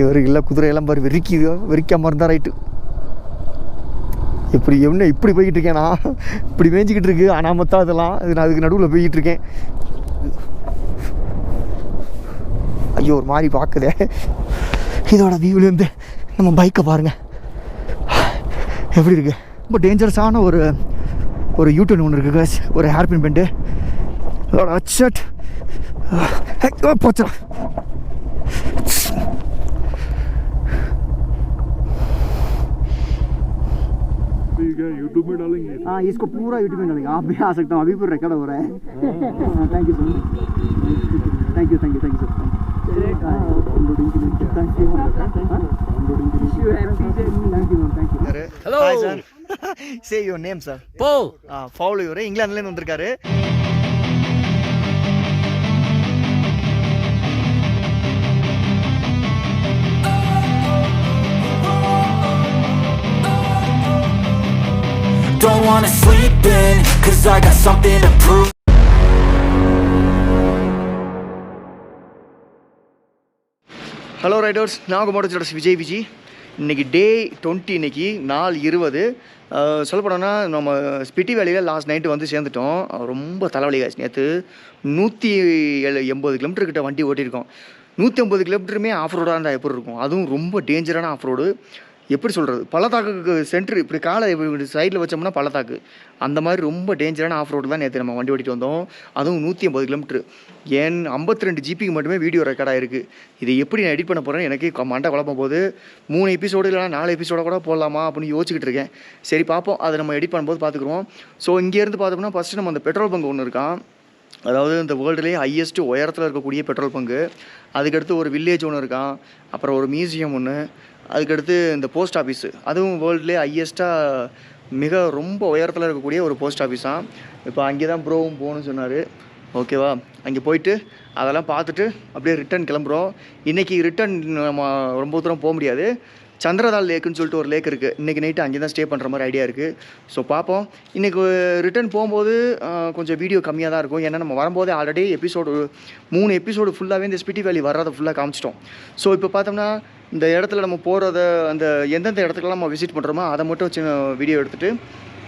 இவருக்கு இல்லை குதிரையெல்லாம் பாரு வெறிக்காமல் இருந்தால் ரைட்டு. இப்படி என்ன இப்படி போய்கிட்டு இருக்கேன் நான், இப்படி மேய்ஞ்சிக்கிட்டு இருக்கு அனாமத்தான் இதெல்லாம். இது நான் அதுக்கு நடுவில் போய்கிட்டு இருக்கேன். ஐயோ ஒரு மாதிரி பார்க்குதே. இதோட வியூலேருந்து நம்ம பைக்கை பாருங்கள் எப்படி இருக்குது. ரொம்ப டேஞ்சரஸான ஒரு யூடியூன் ஒன்று இருக்குது காய்ஸ், ஒரு ஹேர்பின் பெண்டு. அதோட அச்சட் போச்சா. यूट्यूब में डालेंगे। हाँ इसको पूरा यूट्यूब में डालेंगे, आप भी आ सकते हो, अभी भी रिकॉर्ड हो रहा है। Thank you sir, thank you sir. Hello. Hi sir. Say your name sir. Paul. Paul இவரு இங்கிலாந்துல இருந்து வந்திருக்காரு. Don't wanna sleep in, cause I got something to prove. Hello Riders, நான் உங்கள் மோட்டர் விஜி. இன்றைக்கி டே 20, இன்றைக்கி நாள் 20. சொல்லப்போனோன்னா நம்ம ஸ்பிட்டி வேலையில் லாஸ்ட் நைட்டு வந்து சேர்ந்துட்டோம். ரொம்ப தலைவலி காய்ச்சி. நேற்று 180 கிலோமீட்டர் கிட்ட வண்டி ஓட்டியிருக்கோம். 180 கிலோமீட்டருமே ஆஃப் ரோடாக இருந்தால் எப்படி இருக்கும்? அதுவும் ரொம்ப டேஞ்சரான ஆஃப் ரோடு. எப்படி சொல்கிறது, பள்ளத்தாக்குக்கு சென்ட்ரு இப்படி காலை சைடில் வச்சோம்னா பள்ளத்தாக்கு, அந்த மாதிரி ரொம்ப டேஞ்சரான ஆஃப் ரோடு தான் நேற்று நம்ம வண்டி ஓட்டிட்டு வந்தோம். அதுவும் 180 கிலோமீட்ரு. ஏன் 52 ஜிபிக்கு மட்டுமே வீடியோ ரெக்கார்டாக இருக்குது. இது எப்படி நான் எடிட் பண்ண போகிறேன்னு எனக்கு மண்டை குழப்பம் போது. 3 எபிசோடு இல்லைனா 4 எபிசோட கூட போடலாமா அப்படின்னு யோசிச்சுக்கிட்டு இருக்கேன். சரி பார்ப்போம், அதை நம்ம எடிட் பண்ணும்போது பார்த்துக்குருவோம். ஸோ இங்கேருந்து பார்த்தோம்னா ஃபஸ்ட்டு நம்ம அந்த பெட்ரோல் பங்கு ஒன்று இருக்கான், அதாவது இந்த வேர்ல்டுலேயே ஹையஸ்ட்டு உயரத்தில் இருக்கக்கூடிய பெட்ரோல் பங்கு. அதுக்கடுத்து ஒரு வில்லேஜ் ஒன்று இருக்கான், அப்புறம் ஒரு மியூசியம் ஒன்று, அதுக்கடுத்து இந்த போஸ்ட் ஆஃபீஸு, அதுவும் வேர்ல்டுலேயே ஹையஸ்ட்டாக மிக ரொம்ப உயரத்தில் இருக்கக்கூடிய ஒரு போஸ்ட் ஆஃபீஸ் தான். இப்போ அங்கே தான் ப்ரோவும் போகணும்னு சொன்னார். ஓகேவா, அங்கே போயிட்டு அதெல்லாம் பார்த்துட்டு அப்படியே ரிட்டன் கிளம்புறோம். இன்றைக்கி ரிட்டன் நம்ம ரொம்ப தூரம் போக முடியாது. சந்திரதால் லேக்குன்னு சொல்லிட்டு ஒரு லேக் இருக்குது. இன்றைக்கி நைட்டு அங்கே தான் ஸ்டே பண்ணுற மாதிரி ஐடியா இருக்குது. ஸோ பார்ப்போம். இன்றைக்கி ரிட்டன் போகும்போது கொஞ்சம் வீடியோ கம்மியாக தான் இருக்கும். ஏன்னா நம்ம வரும்போதே ஆல்ரெடி 3 எபிசோடு ஃபுல்லாகவே இந்த ஸ்பிட்டி வேலி வர்றதை ஃபுல்லாக காமிச்சிட்டோம். ஸோ இப்போ பார்த்தோம்னா இந்த இடத்துல நம்ம போகிறத, அந்த எந்தெந்த இடத்துக்குலாம் நம்ம விசிட் பண்ணுறோமோ அதை மட்டும் சின்ன வீடியோ எடுத்துகிட்டு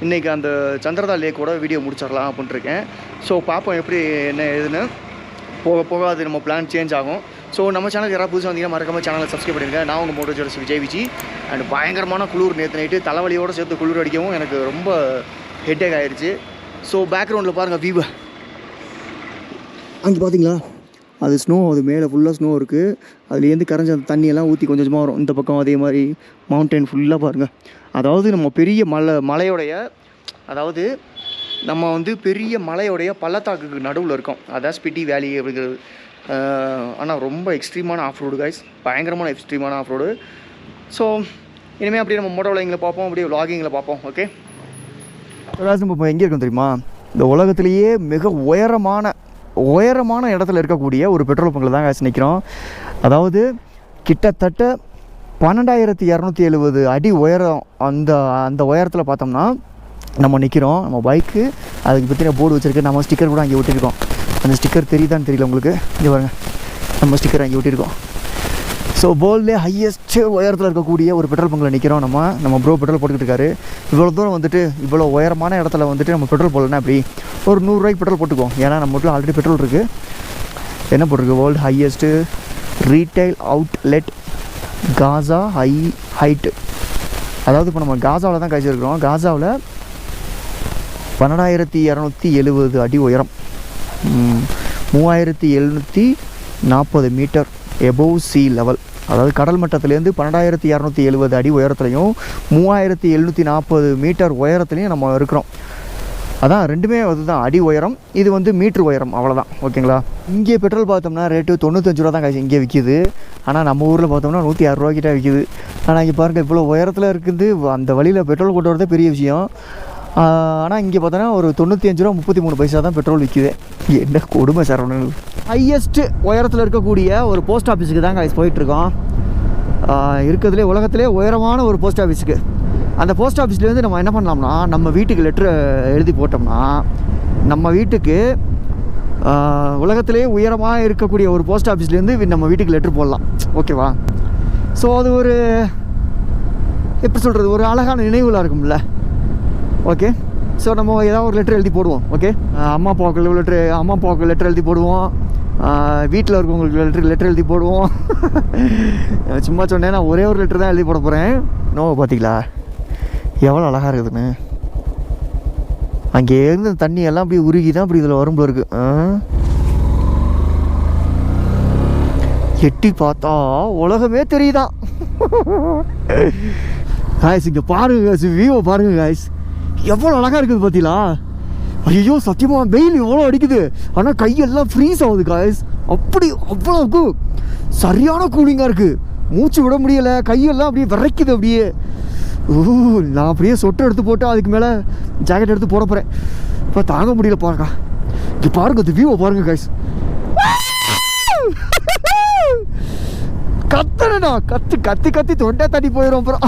இன்றைக்கி அந்த சந்திரதால் லேக்கோட வீடியோ முடிச்சிடலாம் அப்படின்ட்டுருக்கேன். ஸோ பார்ப்போம் எப்படி என்ன ஏதுன்னு. போக போக அது நம்ம பிளான் சேஞ்ச் ஆகும். ஸோ நம்ம சேனலுக்கு யாராவது புதுசாக வந்தீங்கன்னா மறக்காமல் சேனலை சப்ஸ்கிரைப் பண்ணிடுங்க. நான் உங்கள் மோட்டர் விஜி. அண்ட் பயங்கரமான குளிர் நேற்று நைட்டு, தலைவலியோடு சேர்த்து குளிர் அடிக்கவும் எனக்கு ரொம்ப ஹெட்டேக் ஆகிடுச்சு. ஸோ பேக்ரவுண்டில் பாருங்கள் வியூவை, அங்கே பார்த்தீங்களா அது ஸ்னோ, அது மேலே ஃபுல்லாக ஸ்னோ இருக்குது. அதுலேருந்து கரைஞ்ச அந்த தண்ணியெல்லாம் ஊற்றி கொஞ்சம் கொஞ்சமாக வரும். இந்த பக்கம் அதே மாதிரி மவுண்டைன் ஃபுல்லாக பாருங்கள். அதாவது நம்ம பெரிய மலையோடைய, அதாவது நம்ம வந்து பெரிய மலையோடைய பள்ளத்தாக்குக்கு நடுவில் இருக்கோம். அதான் ஸ்பிட்டி வேலி அப்படிங்கிறது. ஆனால் ரொம்ப எக்ஸ்ட்ரீமான ஆஃப் ரோடு காய்ஸ், பயங்கரமான எக்ஸ்ட்ரீமான ஆஃப் ரோடு. ஸோ இனிமேல் அப்படியே நம்ம மோட்டோ விளாகிங்கில் பார்ப்போம், அப்படியே விளாகிங்கில் பார்ப்போம். ஓகே, நம்ம எங்கே இருக்கோம் தெரியுமா? இந்த உலகத்திலேயே மிக உயரமான இடத்துல இருக்கக்கூடிய ஒரு பெட்ரோல் பங்கில் தான் காய்ச்சி நிற்கிறோம். அதாவது கிட்டத்தட்ட 12,270 அடி உயரம். அந்த உயரத்தில் பார்த்தோம்னா நம்ம நிற்கிறோம். நம்ம பைக்கு அதுக்கு பற்றின போர்டு வச்சுருக்கு. நம்ம ஸ்டிக்கர் கூட அங்கே ஒட்டியிருக்கோம். அந்த ஸ்டிக்கர் தெரியுதான்னு தெரியல உங்களுக்கு, இங்கே பாருங்க, நம்ம ஸ்டிக்கர் அங்கே ஒட்டியிருக்கோம். ஸோ வேர்ல்ட்லேயே ஹையஸ்ட்டு உயரத்தில் இருக்கக்கூடிய ஒரு பெட்ரோல் பங்கில் நிற்கிறோம். நம்ம ப்ரோ பெட்ரோல் போட்டுக்கிட்டு இருக்காரு. இவ்வளோ தூரம் வந்துட்டு இவ்வளோ உயரமான இடத்துல வந்துட்டு நம்ம பெட்ரோல் போடலன்னா அப்படி ஒரு 100 ரூபாய்க்கு பெட்ரோல் போட்டுக்குவோம். ஏன்னா நம்ம வீட்டில் ஆல்ரெடி பெட்ரோல் இருக்குது. என்ன போட்டிருக்கு, வேர்ல்டு ஹையஸ்ட்டு ரீட்டைல் அவுட்லெட் காசா ஹைட்டு. அதாவது இப்போ நம்ம காசாவில் தான் காய்ச்சிருக்கிறோம். காசாவில் 12,270 அடி உயரம், 3,740 மீட்டர் எபோவ் சி லெவல். அதாவது கடல் மட்டத்துலேருந்து 12,270 அடி உயரத்துலையும் 3,740 மீட்டர் உயரத்துலையும் நம்ம இருக்கிறோம். அதான் ரெண்டுமே அதுதான் அடி உயரம், இது வந்து மீட்ரு உயரம், அவ்வளோதான். ஓகேங்களா. இங்கே பெட்ரோல் பார்த்தோம்னா ரேட்டு 95 ரூபா தான் காய்ச்சி இங்கே விற்கிது. ஆனால் நம்ம ஊரில் பார்த்தோம்னா 106 ரூபாய்க்கிட்ட விற்கிது. ஆனால் இங்கே பாருங்கள், இவ்வளோ உயரத்தில் இருக்குது. அந்த வழியில் பெட்ரோல் கொண்டு வரதே பெரிய விஷயம். ஆனால் இங்கே பார்த்தோன்னா ஒரு 95 ரூபா 33 பைசா தான் பெட்ரோல் விற்கிது. என்ன கொடுமை சரவணன். ஹையஸ்ட்டு உயரத்தில் இருக்கக்கூடிய ஒரு போஸ்ட் ஆஃபீஸுக்கு தான் காய்ச்சி போயிட்டுருக்கோம். இருக்கிறதுலே உலகத்திலே உயரமான ஒரு போஸ்ட் ஆஃபீஸுக்கு. அந்த போஸ்ட் ஆஃபீஸ்லேருந்து நம்ம என்ன பண்ணலாம்னா, நம்ம வீட்டுக்கு லெட்ரு எழுதி போட்டோம்னா நம்ம வீட்டுக்கு உலகத்திலே உயரமாக இருக்கக்கூடிய ஒரு போஸ்ட் ஆஃபீஸ்லேருந்து நம்ம வீட்டுக்கு லெட்ரு போடலாம். ஓகேவா. ஸோ அது ஒரு எப்படி சொல்கிறது, ஒரு அழகான நினைவுலாம் இருக்கும்ல. ஓகே, ஸோ நம்ம ஏதாவது ஒரு லெட்டர் எழுதி போடுவோம். ஓகே, அம்மா அப்பாவுக்கு லெட்டர் எழுதி போடுவோம், வீட்டில் இருக்கவங்களுக்கு லெட்டர் எழுதி போடுவோம். சும்மா சொன்னேன், நான் ஒரே ஒரு லெட்டர் தான் எழுதி போட போகிறேன். நோவை பார்த்தீங்களா எவ்வளோ அழகாக இருக்குதுன்னு. அங்கே இருந்து தண்ணி எல்லாம் அப்படி உருகி தான் அப்படி இதில் வரும்போது இருக்குது. எட்டி பார்த்தா உலகமே தெரியுதான். காய்ஸ் இங்கே பாருங்க காய்ஸ், வியூவை பாருங்க காய்ஸ், எவ்வளோ அழகாக இருக்குது பார்த்தீங்களா. ஐயோ சத்தியமாக வெயில் எவ்வளோ அடிக்குது, ஆனால் கையெல்லாம் ஃப்ரீஸ் ஆகுது காய்ஸ். அப்படி அவ்வளோக்கு சரியான கூலிங்காக இருக்குது, மூச்சு விட முடியலை, கையெல்லாம் அப்படியே விரைக்குது அப்படியே. நான் அப்படியே சொட்டை எடுத்து போட்டு அதுக்கு மேலே ஜாக்கெட் எடுத்து போட போகிறேன். இப்போ தாங்க முடியல பாருங்க. இங்கே பாருங்க இந்த வியூவை பாருங்க காய்ஸ். கத்துறேண்ணா, கத்தி தொண்டை தண்ணி போயிடும். அப்புறம்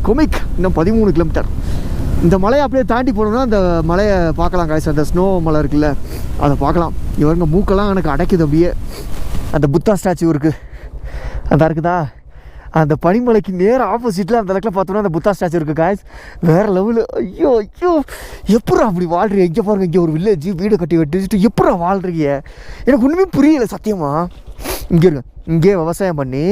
கொமிக் இன்னும் 13 கிலோமீட்டர். இந்த மலையை அப்படியே தாண்டி போனோம்னா அந்த மலையை பார்க்கலாம் காய்ஸ். அந்த ஸ்னோ மலை இருக்குல்ல, அதை பார்க்கலாம். இவருங்க மூக்கெல்லாம் எனக்கு அடைக்குது அப்படியே. அந்த புத்தா ஸ்டாச்சு இருக்குது, அந்த இருக்குதா, அந்த பனிமலைக்கு நேர் ஆப்போசிட்டில் அந்த இடத்துல பார்த்தோன்னா அந்த புத்தா ஸ்டாச்சு இருக்குது காய்ஸ். வேறு லெவலு. ஐயோ எப்படா அப்படி வாழ்றீங்க? இங்கே பாருங்க, இங்கே ஒரு வில்லேஜ் வீடு கட்டி வெட்டிச்சுட்டு எப்படா வாழ்றீங்க? எனக்கு ஒன்றுமே புரியலை சத்தியமாக. இங்கே இருங்க, இங்கே விவசாயம் பண்ணி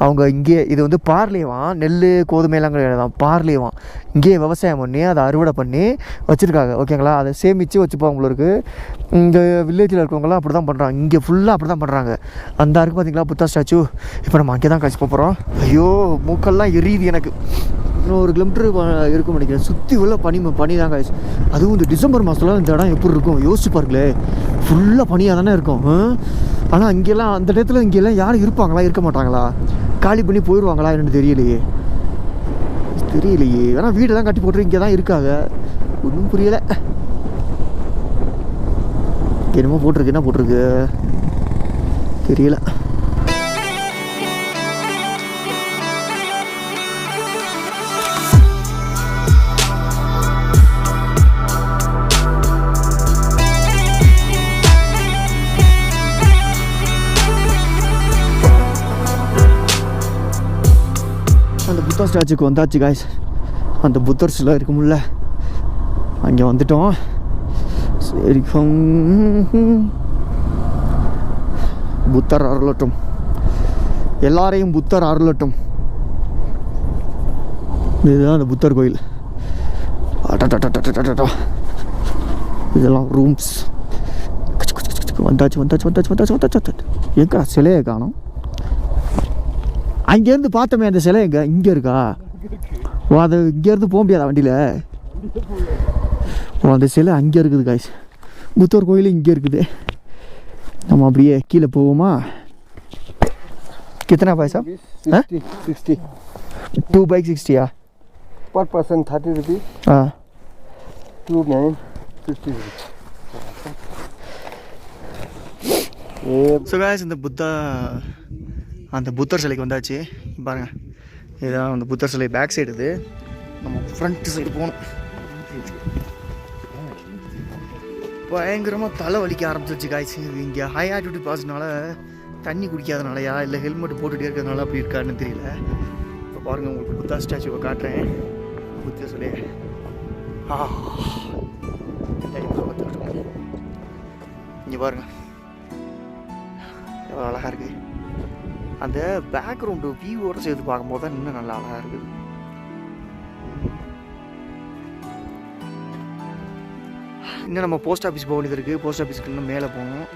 அவங்க இங்கே இது வந்து பார்லேவான், நெல் கோதுமையெல்லாம் கிடையாதான், பார்லேவான். இங்கே விவசாயம் பண்ணி அதை அறுவடை பண்ணி வச்சுருக்காங்க. ஓகேங்களா, அதை சேமித்து வச்சுப்பாங்களுக்கு. இந்த வில்லேஜில் இருக்கவங்களாம் அப்படி தான் பண்ணுறாங்க, இங்கே ஃபுல்லாக அப்படி தான் பண்ணுறாங்க. அந்த இருக்குது பார்த்தீங்களா புத்தா ஸ்டாச்சு. இப்போ நம்ம அங்கே தான் காய்ச்சி போகிறோம். ஐயோ மூக்கெல்லாம் எரியுது எனக்கு. 1 கிலோமீட்டர் இருக்கும் நினைக்கிறேன். சுற்றி உள்ள பனி தான் காய்ச்சி. அதுவும் இந்த டிசம்பர் மாதத்தில் இந்த இடம் எப்படி இருக்கும் யோசிச்சு பாருங்களே. ஃபுல்லாக பனியாக தானே இருக்கும். ஆனால் இங்கெல்லாம் அந்த இடத்துல இங்கெல்லாம் யாரும் இருப்பாங்களா, இருக்க மாட்டாங்களா, காலி பண்ணி போயிடுவாங்களா என்னன்னு தெரியலையே. ஆனால் வீடெல்லாம் கட்டி போட்டு இங்கே தான் இருக்காங்க. ஒன்றும் புரியலை. என்னமோ போட்டிருக்கு, என்ன போட்டிருக்கு தெரியல. அந்த புத்தர் ஸ்டாச்சுக்கு வந்தாச்சு காய்ஸ். அந்த புத்தர் சிலை இருக்கும்ல, அங்கே வந்துட்டோம். சரி, புத்தர் அருளட்டும், எல்லாரையும் புத்தர் அருளட்டும். இதுதான் அந்த புத்தர் கோயில். இதெல்லாம் ரூம்ஸ். வந்தாச்சு. எங்கடா சிலையை காணோம்? அங்கேருந்து பார்த்தோமே அந்த சிலை எங்கே? இங்கே இருக்கா? அது இங்கேருந்து போக முடியாதா வண்டியில்? அந்த சிலை அங்கே இருக்குது காய்ஸ். புத்தர் கோயில் இங்கே இருக்குது. நம்ம அப்படியே கீழே போவோமா? கித்தனா பைசா? 60 2 bike 60 per person 30 rupees. 2 9 50 rupees. So guys இந்த அந்த புத்தர் சிலைக்கு வந்தாச்சு. பாருங்கள், இதுதான் அந்த புத்தர் சிலை பேக் சைடு. இது நம்ம ஃப்ரண்ட் சைடு போகணும். பயங்கரமாக தலை வலிக்க ஆரம்பிச்சிருச்சு காய்ச்சி. இது இங்கே ஹை ஆட்டிடியூட் பாஸ்னால தண்ணி குடிக்காதனாலயா இல்லை ஹெல்மெட் போட்டுகிட்டே இருக்கிறதுனால அப்படி இருக்காருன்னு தெரியல. இப்போ பாருங்கள், உங்களுக்கு புத்தா ஸ்டாச்சுவை காட்டுறேன். புத்தர் சிலை இங்கே பாருங்கள், எவ்வளோ அழகாக இருக்குது. அந்த பேக்ரவுண்டு வியூவோடு சேர்த்து பார்க்கும்போது தான் இன்னும் நல்லா அழகாக இருக்குது. இன்னும் நம்ம போஸ்ட் ஆஃபீஸ் போக வேண்டியது இருக்குது. போஸ்ட் ஆஃபீஸ்க்கு இன்னும் மேலே போகணும்.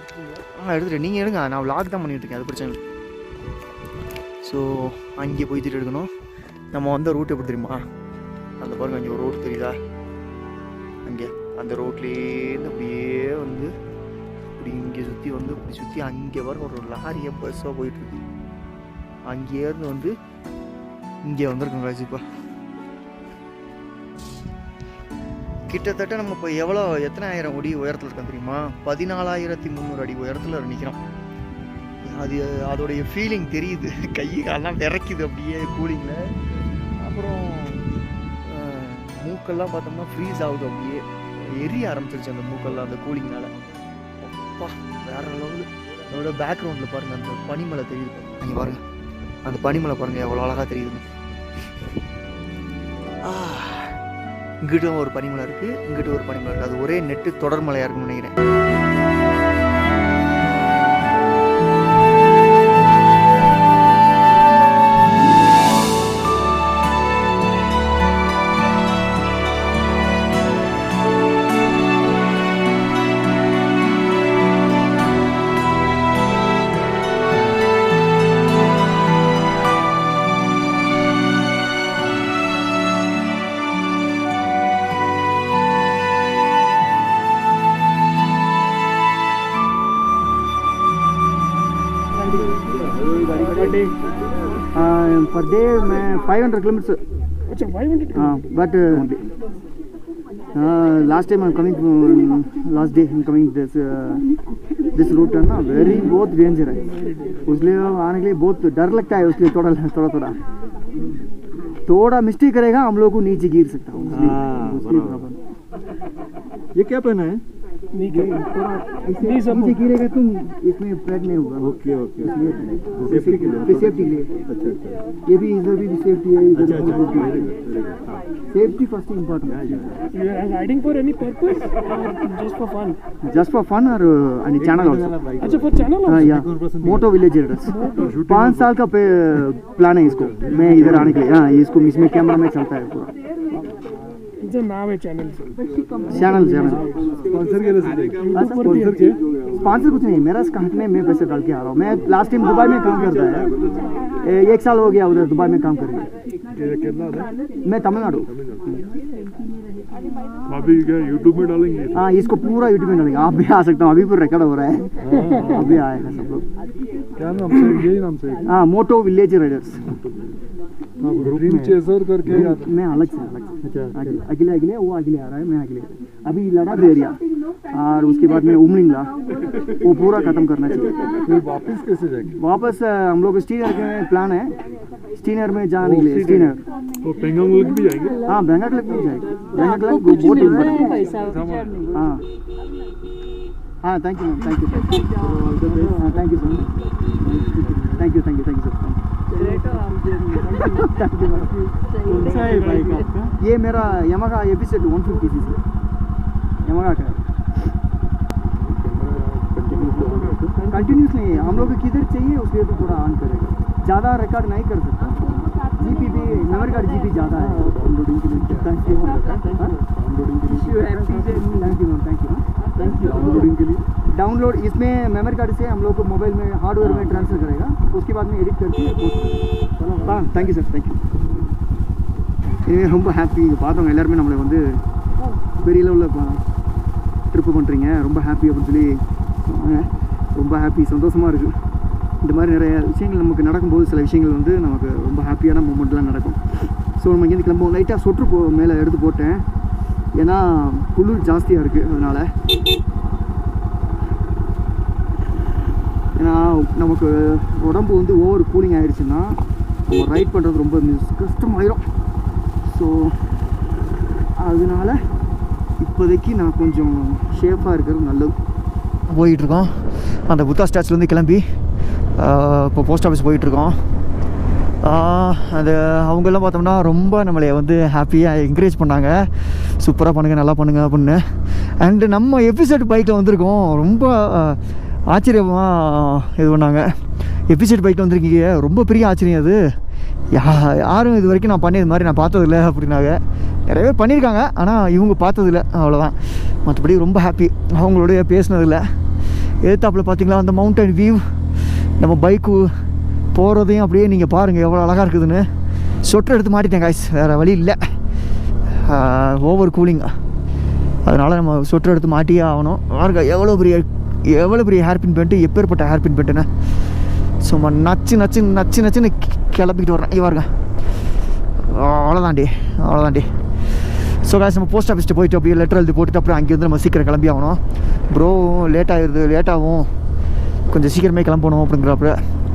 எடுத்துகிட்டு நீங்கள் எடுங்க, நான் விளாக் தான் பண்ணிகிட்ருக்கேன், அது பிரச்சனை இல்லை. ஸோ அங்கே போய் திட்டு எடுக்கணும். நம்ம வந்த ரூட் எப்படி தெரியுமா? அந்த பாருங்க, அங்கே ஒரு ரோடு தெரியுதா? அங்கே அந்த ரோட்லேருந்து அப்படியே வந்து இப்படி இங்கே சுற்றி வந்து இப்படி சுற்றி அங்கே வர ஒரு லாரியை பஸ்ஸாக போயிட்டுருக்கு. அங்கேருந்து வந்து இங்கே வந்திருக்கோம் ராஜிப்பா. கிட்டத்தட்ட நம்ம இப்போ எத்தனை ஆயிரம் அடி உயரத்தில் இருக்கோம் தெரியுமா? 14,300 அடி உயரத்தில் நிற்கிறோம். அதோடைய ஃபீலிங் தெரியுது. கை காலெல்லாம் விரைக்குது அப்படியே கூலிங்கில். அப்புறம் மூக்கெல்லாம் பார்த்தோம்னா ஃப்ரீஸ் ஆகுது, அப்படியே எரிய ஆரம்பிச்சிருச்சு அந்த மூக்கெல்லாம் அந்த கூலிங்னால. அப்பா வேற லெவலு. அதோட பேக்ரவுண்டில் பாருங்கள் அந்த பனிமலை தெரியுது. அங்கே பாருங்கள் அந்த பனிமலை பாருங்கள் எவ்வளோ அழகாக தெரியுதுன்னு. இங்கிட்டும் ஒரு பனிமலை இருக்குது, இங்கிட்டும் ஒரு பனிமலை இருக்குது. அது ஒரே நெட்டு தொடர் மலையாக இருக்குன்னு நினைக்கிறேன். पर डे मैं 500 किलोमीटर. अच्छा 500. But last time I'm coming, last day I'm coming this route है ना very बहुत डेंजर है. उसलिए आने के लिए बहुत डर लगता है. उसलिए थोड़ा मिस्टेक करेगा हम लोग को नीचे गिर सकता हूँ. ये क्या पहना है? नहीं सब नीचे गिरेगा तुम इसमें पैड नहीं होगा. Okay okay. सेफ्टी के लिए. सेफ्टी के लिए. अच्छा अच्छा. ये भी इधर भी सेफ्टी है. इधर safety first important. You are riding for any purpose or just for fun? Just for fun or any channel also. अच्छा for channel also? हाँ या मोटो विलेज एड्रेस. 5 साल का प्लान है इसको. मैं इधर आने के लिए. हाँ इसको इसमें कैमरा में चलता है पूरा. जो नाम है चैनल से. चैनल स्पॉन्सर के लिए स्पॉन्सर कुछ नहीं. मेरा हाथ में मैं पैसे डाल के आ रहा हूँ. मैं लास्ट टाइम दुबई में काम करता है. 1 साल हो गया उधर दुबई में काम कर रही है. मैं तमिलनाडु. अभी क्या यूट्यूब में डालेंगे? हाँ इसको पूरा यूट्यूब में डालेंगे. आप भी आ सकते हो. अभी भी रिकॉर्ड हो रहा है. अभी आएगा सब लोग. क्या नाम से? यही नाम से? हाँ मोटो विलेज राइडर्स. ड्रीम चेजर करके. मैं अलग से अगले वो अगले आ रहा है. मैं अगले अभी लद्दाख एरिया और उसके बाद में उमलिंगला वो पूरा खत्म करना चाहिए. फिर वापस कैसे जाएंगे? वापस हम लोग श्रीनगर के प्लान है. श्रीनगर में जाने के लिए. श्रीनगर तो पेंगोंग लेक भी जाएंगे? हाँ बैंगक लेक भी जाएंगे. बैंगक लेक बहुत इम्पोर्टेंट. हाँ हाँ थैंक यू थैंक यू. हाँ thank you sir. Thank you sir. ये मेरा यामाहा एपिसेट 150 cc यामाहा का कंटिन्यूस नहीं है. हम लोग को किधर चाहिए उसके तो पूरा ऑन करेगा. ज़्यादा रिकॉर्ड नहीं कर सकता. जीपी भी मेमोरी कार्ड जीपी ज़्यादा है. डाउनलोडिंग के लिए थैंक यू. डाउनलोडिंग के लिए डाउनलोड इसमें मेमोरी कार्ड से हम लोग को मोबाइल में हार्डवेयर में ट्रांसफर करेगा. उसके बाद में एडिट करके पोस्ट. हाँ thank you sir. Thank you. ரொம்ப ஹாப்பி. பார்த்தவங்க எல்லாருமே நம்மளை வந்து பெரிய லெவலில் ட்ரிப்பு பண்ணுறீங்க ரொம்ப ஹாப்பி அப்படின்னு சொல்லி ரொம்ப ஹாப்பி சந்தோஷமாக இருக்குது. இந்த மாதிரி நிறைய விஷயங்கள் நமக்கு நடக்கும்போது சில விஷயங்கள் வந்து நமக்கு ரொம்ப ஹாப்பியான மூமெண்ட்லாம் நடக்கும். ஸோ நம்ம இங்கேருந்து கிளம்புவோம். லைட்டாக சொட்ரு மேலே எடுத்து போட்டேன் ஏன்னா குளிர் ஜாஸ்தியாக இருக்குது. அதனால் ஏன்னா நமக்கு உடம்பு வந்து ஓவர் கூலிங் ஆகிடுச்சுன்னா நம்ம ரைட் பண்ணுறது ரொம்ப கஷ்டமாயிடும். ஸோ அதனால இப்போதைக்கு நான் கொஞ்சம் ஷேஃபாக இருக்கிறது நல்லது. போயிட்டுருக்கோம். அந்த புத்தா ஸ்டாச்சுலேருந்து கிளம்பி இப்போ போஸ்ட் ஆஃபீஸ் போயிட்டுருக்கோம். அது அவங்கெல்லாம் பார்த்தோம்னா ரொம்ப நம்மளை வந்து ஹாப்பியாக என்கரேஜ் பண்ணாங்க. சூப்பராக பண்ணுங்கள் நல்லா பண்ணுங்கள் அப்படின்னு. அண்டு நம்ம எபிசோட் பைக்கில் வந்திருக்கோம். ரொம்ப ஆச்சரியமாக இது பண்ணாங்க. எபிசோட் பைக்கில் வந்திருக்கீங்க ரொம்ப பெரிய ஆச்சரியம். அது யாரும் இது வரைக்கும் நான் பண்ணியது மாதிரி நான் பார்த்ததில்ல அப்படின்னாங்க. நிறைய பேர் பண்ணியிருக்காங்க ஆனால் இவங்க பார்த்ததில்ல அவ்வளோதான். மற்றபடி ரொம்ப ஹாப்பி அவங்களோட பேசினதில்ல. எதிர்த்தாப்பில் பார்த்தீங்களா அந்த மவுண்டன் வியூ. நம்ம பைக்கு போகிறதையும் அப்படியே நீங்கள் பாருங்கள் எவ்வளோ அழகாக இருக்குதுன்னு. சொட்டர் எடுத்து மாட்டிட்டேன் காய்ஸ். வேறு வழி இல்லை. Over cooling. அதனால் நம்ம சொட்டர் எடுத்து மாட்டியே ஆகணும். பாருங்க எவ்வளோ பெரிய ஹேர்பின் பேண்ட்டு. எப்பேற்பட்ட ஹேர்பின் பேண்ட்டுன்னு சும்மா நச்சுன்னு கிளப்பிக்கிட்டு வரேன். பாருங்க அவ்வளோதாண்டி. ஸோ காய்ஸ் நம்ம போஸ்ட் ஆஃபீஸ்ட்டு போயிட்டு அப்படியே லெட்டர் எழுதி போட்டுட்டு அப்புறம் அங்கேருந்து நம்ம சீக்கிரம் கிளம்பி ஆகணும். ப்ரோ லேட்டாகும் கொஞ்சம் சீக்கிரமே கிளம்பணும் அப்படிங்கிறப்ப.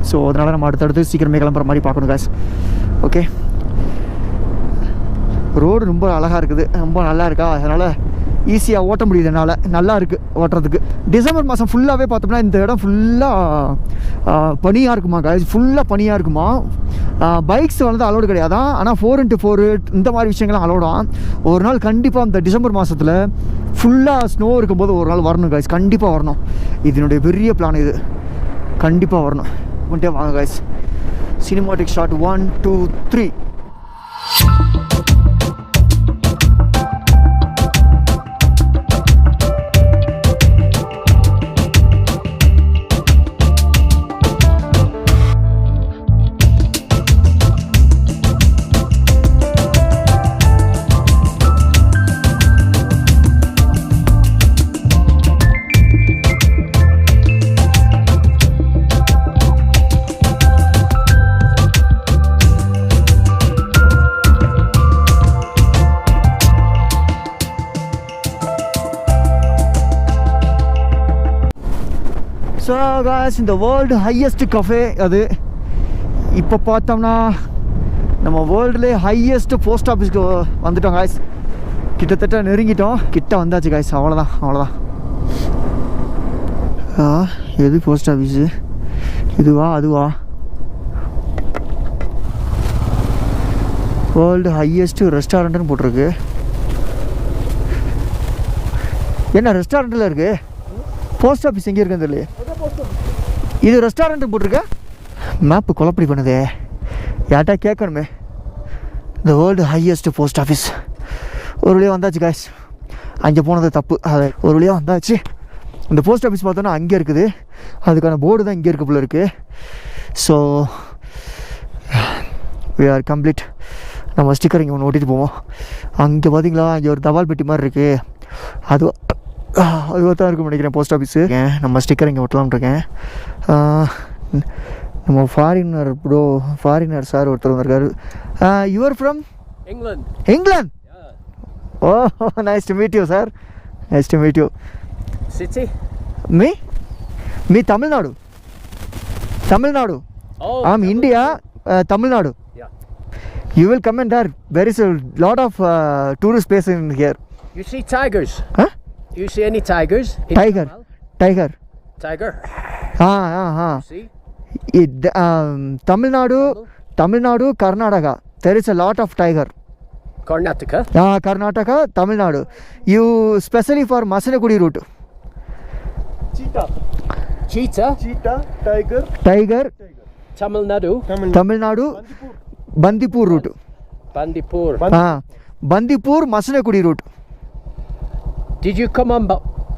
ஸோ அதனால் நம்ம அடுத்தடுத்து சீக்கிரமே கிளம்புற மாதிரி பார்க்கணும் காய்ஸ். ஓகே ரோடு ரொம்ப அழகாக இருக்குது. ரொம்ப நல்லா இருக்கா. அதனால் ஈஸியாக ஓட்ட முடியுது என்னால். நல்லா இருக்குது ஓட்டுறதுக்கு. டிசம்பர் மாதம் ஃபுல்லாகவே பார்த்தோம்னா இந்த இடம் ஃபுல்லாக பனியாக இருக்குமா guys, ஃபுல்லாக பனியாக இருக்குமா. பைக்ஸ் வந்து அலோடு கிடையாதான், ஆனால் 4x4 இந்த மாதிரி விஷயங்கள்லாம் அலோடாம். ஒரு நாள் கண்டிப்பாக இந்த டிசம்பர் மாதத்தில் ஃபுல்லாக ஸ்னோ இருக்கும்போது ஒரு நாள் வரணும் guys, கண்டிப்பாக வரணும். இதனுடைய பெரிய பிளான் இது, கண்டிப்பாக வரணும். வந்துட்டே வாங்க guys. Cinematic shot 1 2 3. So guys, இந்த வேர்ல்டு ஹையஸ்ட் கஃபே அது. இப்போ பார்த்தோம்னா நம்ம வேர்ல்டுலே ஹையஸ்ட் போஸ்ட் ஆஃபீஸ்க்கு வந்துட்டோம் guys. கிட்டத்தட்ட நெருங்கிட்டோம், கிட்ட வந்தாச்சு guys. அவ்வளோதான். எது போஸ்ட் ஆஃபீஸு? இதுவா அதுவா? வேர்ல்டு ஹையஸ்ட் ரெஸ்டாரண்ட்னு போட்டிருக்கு. என்ன ரெஸ்டாரண்ட்டில் இருக்குது? போஸ்ட் ஆஃபீஸ் எங்கே இருக்குன்னு தெரியல. இது ரெஸ்டாரண்ட்டு போட்டிருக்க மேப்பு குழப்படி பண்ணுதே. யார்ட்டா கேட்கணுமே. இந்த வேர்ல்டு ஹையஸ்ட் போஸ்ட் ஆஃபீஸ் ஒரு வழியாக வந்தாச்சு guys. அங்கே போனது தப்பு, அது ஒரு வழியாக வந்தாச்சு. இந்த போஸ்ட் ஆஃபீஸ் பார்த்தோன்னா அங்கே இருக்குது, அதுக்கான போர்டு தான் இங்கே இருக்க போல இருக்குது. So we are complete. நம்ம ஸ்டிக்கர் இங்கே ஒன்று ஓட்டிகிட்டு போவோம். அங்கே பார்த்தீங்களா, அங்கே ஒரு தபால் பெட்டி மாதிரி இருக்குது. அதுவாக தான் இருக்கும் நினைக்கிறேன் போஸ்ட் ஆஃபீஸு. நம்ம ஸ்டிக்கர் இங்கே ஒட்டலாம்னு இருக்கேன். நம்ம ஃபாரினர் சார் ஒருத்தர் வந்திருக்காரு. You are from England? Oh, nice to meet you sir. Nice to meet you. City? Me Tamil Nadu. Oh, I'm India, Tamil Nadu. Yeah. You will come in there. There is a lot of tourist places in here. You see tigers? Huh? You see any tigers? in Tiger. Tamil? Tiger? See? Tamil Nadu, Karnataka. There is a lot of tiger. Karnataka? Karnataka, Tamil Nadu. You specially for Masanakudi route. Cheetah? Tiger. Tamil Nadu? Tamil Nadu, Bandipur route. Bandipur. Bandipur, Masanakudi route. Did you come on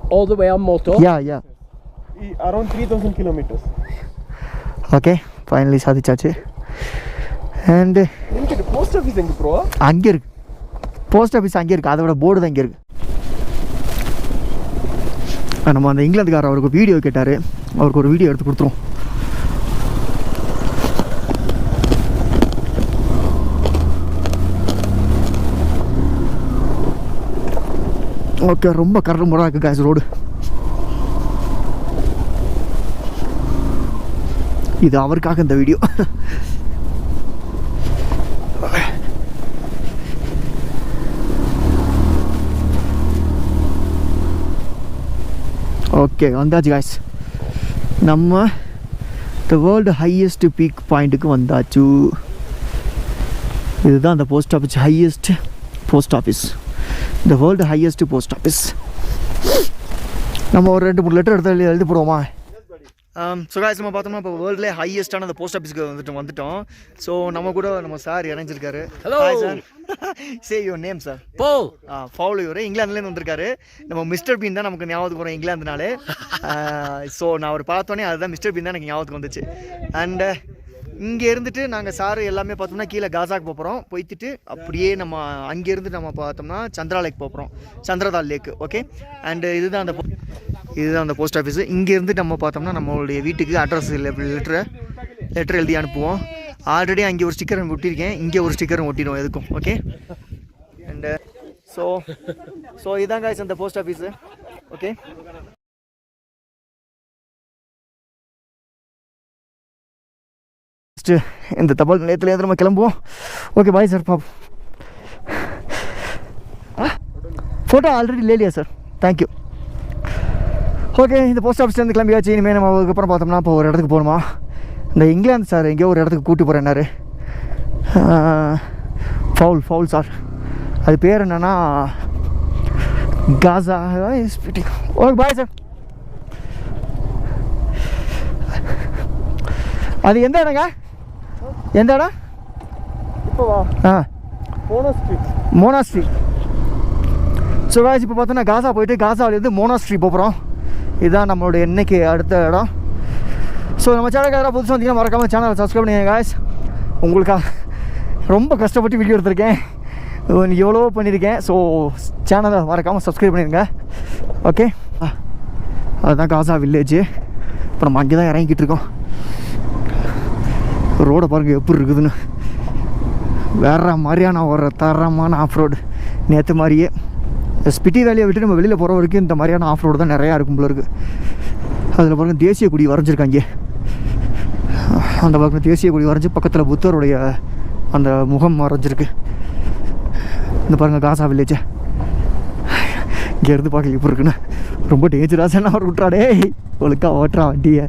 all the way on motor? Yeah. Around 3,000 kilometers. Okay, finally சாதிச்சாச்சு. And post office எங்கே bro? அங்கே இருக்கு post office, அங்கே இருக்குது. அதோட board தான் இங்கே இருக்குது. நம்ம அந்த இங்கிலாந்துக்காரர் அவருக்கு வீடியோ கேட்டார், அவருக்கு ஒரு வீடியோ எடுத்து கொடுத்துருவோம். ஓகே, ரொம்ப கரடு முறையாக இருக்குது காசு ரோடு. இது அவருக்காக இந்த வீடியோ. ஓகே, வந்தாச்சு காய்ஸ். நம்ம த வேர்ல்டு ஹையஸ்ட் பீக் பாயிண்ட்டுக்கு வந்தாச்சு. இதுதான் அந்த post office, highest post office, the world highest post office. நம்ம ஒரு 2-3 லெட்டர் எடுத்து எழுதி போடுவோமா? ஸோ காய்ஸ், நம்ம பார்த்தோம்னா இப்போ வேர்ல்ட்லேயே ஹையஸ்டான அந்த போஸ்ட் ஆஃபீஸ்க்கு வந்துட்டோம். ஸோ நம்ம கூட நம்ம சார் இணைஞ்சிருக்காரு. Hello sir, say your name sir? Paul. Paul. இவர் இங்கிலாந்துலேருந்து வந்திருக்காரு. நம்ம மிஸ்டர் பீன் தான் நமக்கு ஞாபகத்துக்கு வரும் இங்கிலாந்துனாலே. ஸோ நான் அவர் பார்த்தோன்னே அதுதான் மிஸ்டர் பீன் தான் எனக்கு ஞாபகத்துக்கு வந்துச்சு. அண்டு இங்கே இருந்துட்டு நாங்கள் சார் எல்லாமே பார்த்தோம்னா கீழே காசாக்கு போகிறோம். போய்த்துட்டு அப்படியே நம்ம அங்கேருந்து நம்ம பார்த்தோம்னா சந்திரா லேக் போகிறோம், சந்திரதால் லேக்கு. ஓகே, அண்டு இதுதான் அந்த போஸ்ட் ஆஃபீஸு. இங்கேருந்து நம்ம பார்த்தோம்னா நம்மளுடைய வீட்டுக்கு அட்ரஸ் லெட்டர் எழுதி அனுப்புவோம். ஆல்ரெடி அங்கே ஒரு ஸ்டிக்கர் ஒட்டியிருக்கேன், இங்கே ஒரு ஸ்டிக்கரும் ஒட்டிடுவோம் எதுக்கும். ஓகே, அண்டு ஸோ இதான் காய்ஸ் அந்த போஸ்ட் ஆஃபீஸு. ஓகே, இந்த தபால் நிலையத்துலேருந்து நம்ம கிளம்புவோம். Okay, bye sir. Photo already ले लिया சார். தேங்க்யூ. ஓகே, இந்த போஸ்ட் ஆஃபீஸ்லேருந்து கிளம்பியாச்சு. இனிமேல் நம்ம அதுக்கப்புறம் பார்த்தோம்னா இப்போ ஒரு இடத்துக்கு போகணுமா. இந்த இங்கிலாந்து சார் எங்கேயோ ஒரு இடத்துக்கு கூட்டி போகிறேன்னாரு. ஃபவுல் சார், அது பேர் என்னன்னா காசா. Okay bye sir. அது எந்த இடங்க? எந்த இடம்? இப்போ வா. மோனாஸ்ட்ரி. ஸோ காய்ஸ் இப்போ பார்த்தோன்னா காசா போயிட்டு காசாவிலேருந்து மோனாஸ்ட்ரி போகிறோம். இதுதான் நம்மளுடைய இன்னைக்கு அடுத்த இடம். ஸோ நம்ம சேனலுக்கு யாராவது புதுசாக வந்தீங்கன்னா மறக்காமல் சேனலை சப்ஸ்கிரைப் பண்ணுங்க காய்ஸ். உங்களுக்காக ரொம்ப கஷ்டப்பட்டு வீடியோ எடுத்திருக்கேன், எவ்வளோ பண்ணியிருக்கேன். ஸோ சேனலை மறக்காமல் சப்ஸ்கிரைப் பண்ணிடுங்க. ஓகே, அதுதான் காசா வில்லேஜ். இப்போ நம்ம அங்கே தான் இறங்கிக்கிட்டு இருக்கோம். ரோடை பாருங்கள் எப்படி இருக்குதுன்னு. வேற மாதிரியான ஒரு தரமான ஆஃப் ரோடு. நேற்று மாதிரியே ஸ்பிட்டி வேலையை விட்டு நம்ம வெளியில் போகிற வரைக்கும் இந்த மாதிரியான ஆஃப் ரோடு தான் நிறையா இருக்கும் போல இருக்குது. அதில் பாருங்கள் தேசிய கொடி வரைஞ்சிருக்காங்க. அந்த பக்கம் தேசிய கொடி வரைஞ்சி பக்கத்தில் புத்தருடைய அந்த முகம் வரைஞ்சிருக்கு. இந்த பாருங்கள் காசா வில்லேஜை இங்கேருந்து பார்க்க எப்படி இருக்குன்னு. ரொம்ப டேஞ்சரஸான அவர் விட்றாடே, ஒழுக்கா ஓட்டுறா வண்டியை.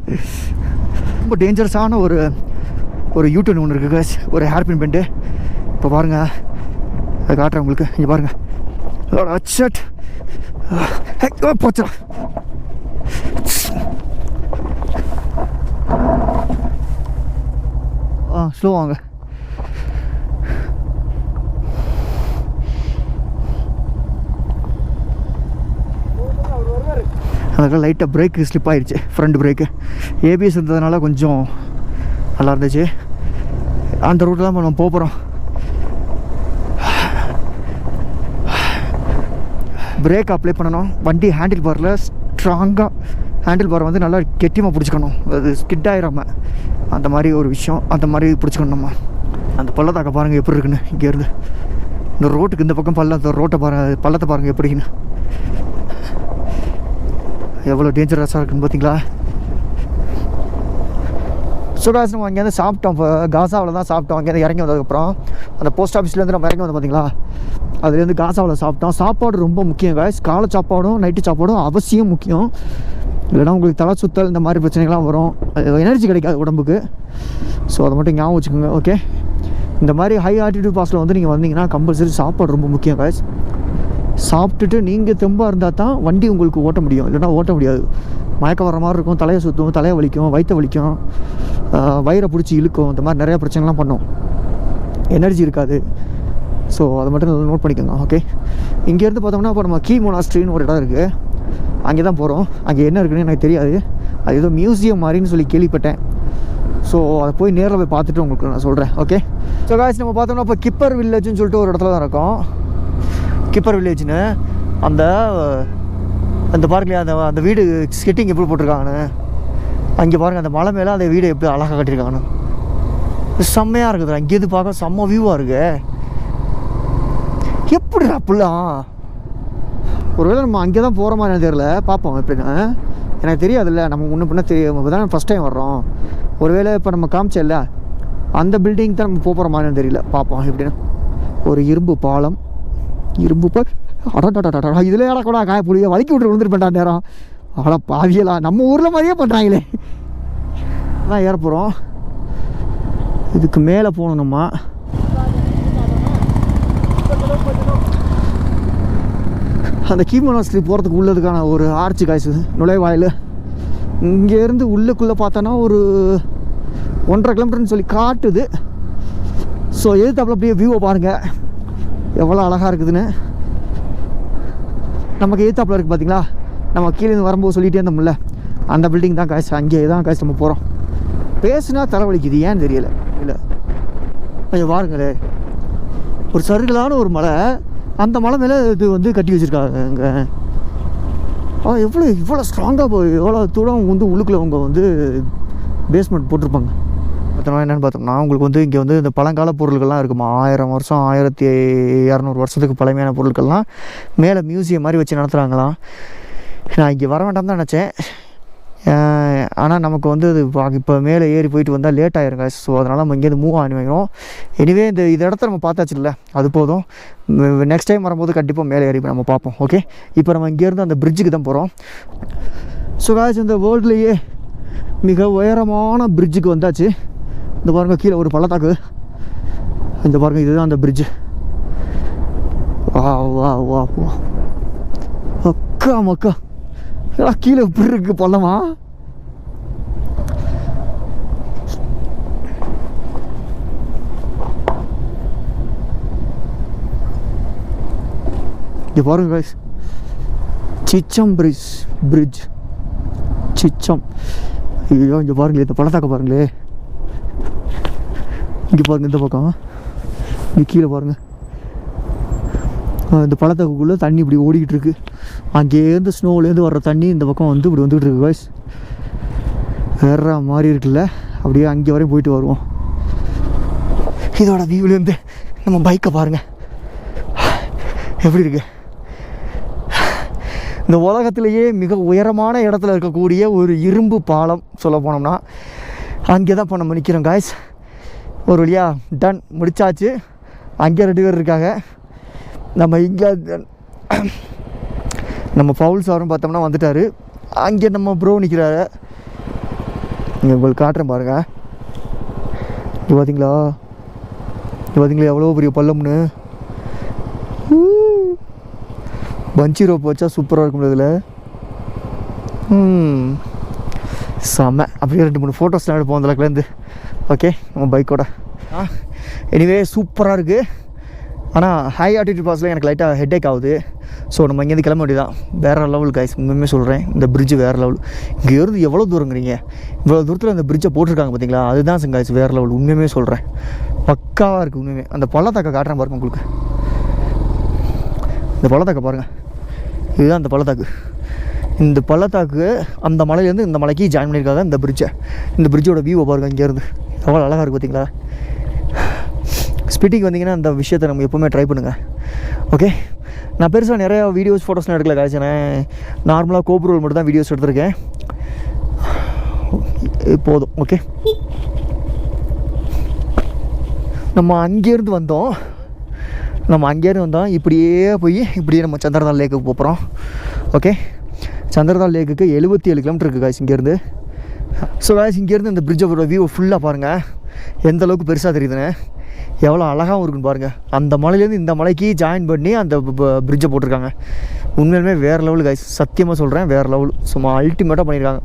ரொம்ப டேஞ்சரஸான ஒரு யூடியூன் ஒன்று இருக்குது காய்ஸ், ஒரு ஹேர்பின் பெண்டு. இப்போ பாருங்கள், அதை காட்டுறேன் உங்களுக்கு. இங்கே பாருங்கள், அதோட அச்சட் போச்சா. ஸ்லோ வாங்க. அதுக்கெல்லாம் லைட்டாக பிரேக்கு ஸ்லிப் ஆகிடுச்சு, ஃப்ரண்ட் பிரேக்கு. ஏபிஎஸ் இருந்ததுனால கொஞ்சம் நல்லா இருந்துச்சு. அந்த ரூட்டில் தான் நம்ம போகிறோம். பிரேக் அப்ளை பண்ணணும். வண்டி ஹேண்டில் பாரில் ஸ்ட்ராங்காக ஹேண்டில் பாரை வந்து நல்லா கெட்டியமாக பிடிச்சிக்கணும், அது ஸ்கிட் ஆகிடாமல். அந்த மாதிரி ஒரு விஷயம், அந்த மாதிரி பிடிச்சிக்கணும் நம்ம. அந்த பள்ளத்தாக்க பாருங்கள் எப்படி இருக்குன்னு. இங்கேருந்து இந்த ரோட்டுக்கு இந்த பக்கம் ரோட்டை பாருங்கள், பள்ளத்தை பாருங்கள் எப்படின்னு. எவ்வளோ டேஞ்சரஸாக இருக்குன்னு பார்த்தீங்களா. ஸோ காசு நம்ம அங்கேருந்து சாப்பிட்டோம். இப்போ காசாவில் தான் சாப்பிட்டோம். அங்கேருந்து இறங்கி வந்ததுக்கப்புறம் அந்த போஸ்ட் ஆஃபீஸ்லேருந்து நம்ம இறங்கி வந்தோம் பார்த்தீங்களா, அதுலேருந்து காசாவில் சாப்பிட்டோம். சாப்பாடு ரொம்ப முக்கியம் காய்ஸ். காலை சாப்பாடும் நைட்டு சாப்பாடும் அவசியம் முக்கியம். இல்லைனா உங்களுக்கு தலை சுத்தல் இந்த மாதிரி பிரச்சனைகள்லாம் வரும், எனர்ஜி கிடைக்காது உடம்புக்கு. ஸோ அதை மட்டும் ஞாபகம் வச்சுக்கோங்க. ஓகே, இந்த மாதிரி ஹை ஆல்டிடியூட் பாஸில் வந்து நீங்கள் வந்தீங்கன்னா கம்பல்சரி சாப்பாடு ரொம்ப முக்கியம் காய்ஸ். சாப்பிட்டுட்டு நீங்கள் தெம்பாக இருந்தால் தான் வண்டி உங்களுக்கு ஓட்ட முடியும், இல்லைனா ஓட்ட முடியாது. மயக்கம் வர மாதிரி இருக்கும், தலையை சுற்றும், தலையை வலிக்கும், வயிற்றை வலிக்கும், வயிறை பிடிச்சி இழுக்கும், இந்த மாதிரி நிறையா பிரச்சனைலாம் பண்ணும். எனர்ஜி இருக்காது. ஸோ அதை மட்டும் நல்லா நோட் பண்ணிக்கோங்க. ஓகே, இங்கேருந்து பார்த்தோம்னா இப்போ நம்ம கீ மோனாஸ்ட்ரின்னு ஒரு இடம் இருக்குது, அங்கே தான் போகிறோம். அங்கே என்ன இருக்குன்னு எனக்கு தெரியாது, அது ஏதோ மியூசியம் மாதிரின்னு சொல்லி கேள்விப்பட்டேன். ஸோ அதை போய் நேரில் போய் பார்த்துட்டு உங்களுக்கு நான் சொல்கிறேன். ஓகே, ஸோ காய்ஸ் நம்ம பார்த்தோம்னா இப்போ கிப்பர் வில்லேஜ்னு சொல்லிட்டு ஒரு இடத்துல தான் இருக்கோம். கிப்பர் வில்லேஜ்னு அந்த பார்க்கலையா, அந்த வீடு ஸ்கெட்டிங் எப்படி போட்டிருக்காங்கன்னு. அங்கே பாருங்கள், அந்த மலை மேலே அந்த வீடு எப்படி அழகாக கட்டியிருக்காங்கன்னு. செம்மையாக இருக்குது. அங்கேருந்து பார்க்க செம்ம வியூவாக இருக்குது. எப்படி அப்படிலாம் ஒருவேளை நம்ம அங்கே தான் போகிற மாதிரி எனக்கு தெரியல, பார்ப்போம் எப்படின்னு. எனக்கு தெரியாதுல்ல, நம்ம முன்ன பின்ன தெரியும், இப்போ தான் ஃபஸ்ட் டைம் வர்றோம். ஒருவேளை இப்போ நம்ம காமிச்சல அந்த பில்டிங் தான் நம்ம போகிற மாதிரி தெரியல, பார்ப்போம் எப்படின்னு. ஒரு இரும்பு பாலம், அடடா இதில் கூட காய புளிய வலிக்கி விட்டு விழுந்துருப்பேன்டா நேரம். அவ்வளோ பாவியலாம், நம்ம ஊரில் மாதிரியே பண்ணுறாங்களே. அதான் ஏற போகிறோம். இதுக்கு மேலே போகணும்மா. அந்த கீ மோனாஸ்ட்ரி போகிறதுக்கு உள்ளதுக்கான ஒரு ஆர்ச்சி காய்ச்சி நுழைவாயில். இங்கேருந்து உள்ளுக்குள்ளே பார்த்தோன்னா ஒரு 1.5 கிலோமீட்டர்னு சொல்லி காட்டுது. ஸோ எதிர்த்தாப்புல அப்படியே வியூவை பாருங்கள் எவ்வளோ அழகாக இருக்குதுன்னு. நமக்கு எதிர்த்தாப்புல இருக்குது பார்த்தீங்களா, நம்ம கீழேருந்து வரும்போது சொல்லிகிட்டே இருந்தோம்ல, அந்த பில்டிங் தான் காய்ச்சி. அங்கே தான் காய்ச்சி நம்ம போகிறோம். பேசுனா தலைவலிக்குது, ஏன்னு தெரியல. இல்லை கொஞ்சம் பாருங்களே, ஒரு சருகலான ஒரு மலை, அந்த மலை மேலே இது வந்து கட்டி வச்சுருக்காங்க அங்கே. இவ்வளோ ஸ்ட்ராங்காக போய் எவ்வளோ தூரம் வந்து உள்ளுக்குள்ளே அவங்க வந்து பேஸ்மெண்ட் போட்டிருப்பாங்க. பார்த்தோம்னா என்னென்னு பார்த்தோம்னா உங்களுக்கு வந்து இங்கே வந்து இந்த பழங்கால பொருட்கள்லாம் இருக்குமா, 1000 வருஷம் 1200 வருஷத்துக்கு பழமையான பொருட்கள்லாம் மேலே மியூசியம் மாதிரி வச்சு நடத்துகிறாங்களாம். நான் இங்கே வர வேண்டாம் தான் நினச்சேன். ஆனால் நமக்கு வந்து அது இப்போ மேலே ஏறி போயிட்டு வந்தால் லேட் ஆகிருங்க. ஸோ அதனால் நம்ம இங்கேருந்து மூவ் ஆகி வைக்கிறோம். எனிவே இந்த இடத்த நம்ம பார்த்தாச்சு இல்லை, அது போதும். நெக்ஸ்ட் டைம் வரும்போது கண்டிப்பாக மேலே ஏறி நம்ம பார்ப்போம். ஓகே, இப்போ நம்ம இங்கேருந்து அந்த பிரிட்ஜுக்கு தான் போகிறோம். ஸோ காய்ஸ், இந்த வேர்ல்ட்லேயே மிக உயரமான பிரிட்ஜுக்கு வந்தாச்சு. இந்த பாருங்கள், கீழே ஒரு பள்ளத்தாக்கு. இந்த பாருங்கள், இதுதான் அந்த பிரிட்ஜு. வா வா வா வா, அக்கா மக்கா, கீழே எப்படி இருக்கு பள்ளமா. இங்கே பாருங்க கைஸ், சிச்சம் பிரிட்ஜ் சிச்சம். ஐயோ, இங்கே பாருங்களே, இந்த பள்ளத்தாக்க பாருங்களே. இங்கே பாருங்க, இந்த பக்கம் இங்கே கீழே பாருங்க, இந்த பள்ளத்தாக்குள்ளே தண்ணி இப்படி ஓடிக்கிட்டு இருக்கு. அங்கேருந்து ஸ்னோலேருந்து வர்ற தண்ணி இந்த பக்கம் வந்து இப்படி வந்துக்கிட்டு இருக்கு கைஸ். வேற மாதிரி இருக்குல்ல. அப்படியே அங்கே வரையும் போயிட்டு வருவோம். இதோட வியூலேருந்து நம்ம பைக்கை பாருங்கள் எப்படி இருக்கு. இந்த உலகத்திலேயே மிக உயரமான இடத்துல இருக்கக்கூடிய ஒரு இரும்பு பாலம் சொல்ல போனோம்னா அங்கே தான் இப்போ நம்ம நிற்கிறோம் காய்ஸ். ஒரு வழியாக டன் முடிச்சாச்சு. அங்கே 2 பேர் இருக்காங்க. நம்ம இங்கே நம்ம ஃபவுல் சாரும் பார்த்தோம்னா வந்துட்டார். அங்கே நம்ம ப்ரோ நிற்கிறாரு. இங்கே உங்களுக்கு காட்டுறேன் பாருங்கள். இங்கே பார்த்தீங்களா, இங்கே பார்த்தீங்களா எவ்வளோ பெரிய பள்ளம்னு. பஞ்சி ரோப் வச்சா சூப்பராக இருக்கும் இதில். செம்ம. அப்படியே 2-3 ஃபோட்டோஸ்லாம் எடுப்போம் அந்த லக்கிலேருந்து. ஓகே, நம்ம பைக்கோட. எனிவே சூப்பராக இருக்குது. ஆனால் ஹை ஆல்டிடியூட் பாஸில் எனக்கு லைட்டாக ஹெட்டேக் ஆகுது. ஸோ நம்ம இங்கேருந்து கிளம்ப வேண்டியதான். வேறு லெவல் கைஸ், உண்மையுமே சொல்கிறேன். இந்த பிரிட்ஜு வேறு லெவல். இங்கே இருந்து எவ்வளோ தூரங்கிறீங்க, இவ்வளோ தூரத்தில் அந்த பிரிட்ஜை போட்டிருக்காங்க பார்த்தீங்களா, அதுதான் கைஸ் வேறு லெவல். உண்மையுமே சொல்கிறேன், பக்காவாக இருக்குது உண்மையுமே. அந்த பள்ளத்தாக்க காட்டுறேன் பாருங்கள் உங்களுக்கு. இந்த பள்ளத்தாக்க பாருங்கள், இதுதான் அந்த பள்ளத்தாக்கு. இந்த பள்ளத்தாக்கு அந்த மலையிலேருந்து இந்த மலைக்கு ஜாயின் பண்ணியிருக்காங்க இந்த பிரிட்ஜை. இந்த பிரிட்ஜோட வியூவை பாருங்கள் இங்கேருந்து எவ்வளோ அழகாக இருக்குது பார்த்தீங்களா. ஸ்பிட்டிக்கு வந்தீங்கன்னா அந்த விஷயத்தை நம்ம எப்போவுமே ட்ரை பண்ணுங்கள். ஓகே, நான் பெருசாக நிறையா வீடியோஸ் ஃபோட்டோஸ்லாம் எடுக்கல காய்ச்சேன். நார்மலாக கோப்ரோல் மட்டும் தான் வீடியோஸ் எடுத்திருக்கேன். போதும். ஓகே, நம்ம அங்கேருந்து வந்தோம். இப்படியே போய் இப்படியே நம்ம சந்திரதால் லேக்குக்கு போகிறோம். ஓகே, சந்திரதால் லேக்குக்கு 77 கிலோமீட்டர் இருக்குது காய்ஸ் இங்கேருந்து. ஸோ காய்ஸ், இங்கேருந்து இந்த பிரிட்ஜோட வியூவை ஃபுல்லாக பாருங்கள், எந்த அளவுக்கு பெருசாக தெரியுதுன்னு, எவ்வளோ அழகாகவும் இருக்குன்னு பாருங்கள். அந்த மலையிலேருந்து இந்த மலைக்கு ஜாயின் பண்ணி அந்த பிரிட்ஜை போட்டிருக்காங்க. உண்மையிலுமே வேறு லெவல் காய்ஸ், சத்தியமாக சொல்கிறேன், வேறு லெவல். சும்மா அல்டிமேட்டாக பண்ணியிருக்காங்க.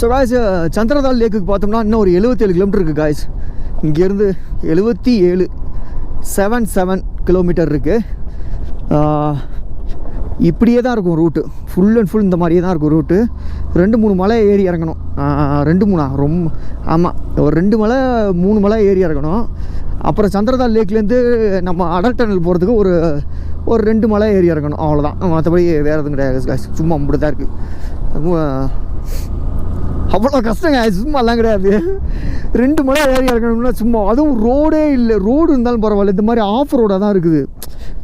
ஸோ காய்ஸ், சந்திரதால் லேக்குக்கு பார்த்தோம்னா இன்னும் ஒரு 77 கிலோமீட்டர் இருக்குது காய்ஸ். இங்கேருந்து 77 கிலோமீட்டர் இருக்குது. இப்படியே தான் இருக்கும் ரூட்டு, ஃபுல் அண்ட் ஃபுல் இந்த மாதிரியே தான் இருக்கும் ரூட்டு. 2-3 மலை ஏறி இறங்கணும். 2-3 ரொம்ப, ஆமாம், ஒரு 2 மலை 3 மலை ஏறி இறங்கணும். அப்புறம் சந்திரதால் லேக்லேருந்து நம்ம அடல் டனல் போகிறதுக்கு ஒரு 2 மலை ஏறி இறங்கணும், அவ்வளோதான். மற்றபடி வேறு எதுவும் கிடையாது. சும்மா அப்படி தான் இருக்குது. அவ்வளோ கஷ்டங்க, சும்மாலாம் கிடையாது. 2 மலை ஏறி இறங்கணும்னா சும்மா, அதுவும் ரோடே இல்லை. ரோடு இருந்தாலும் பரவாயில்ல, இந்த மாதிரி ஆஃப் ரோடாக தான் இருக்குது.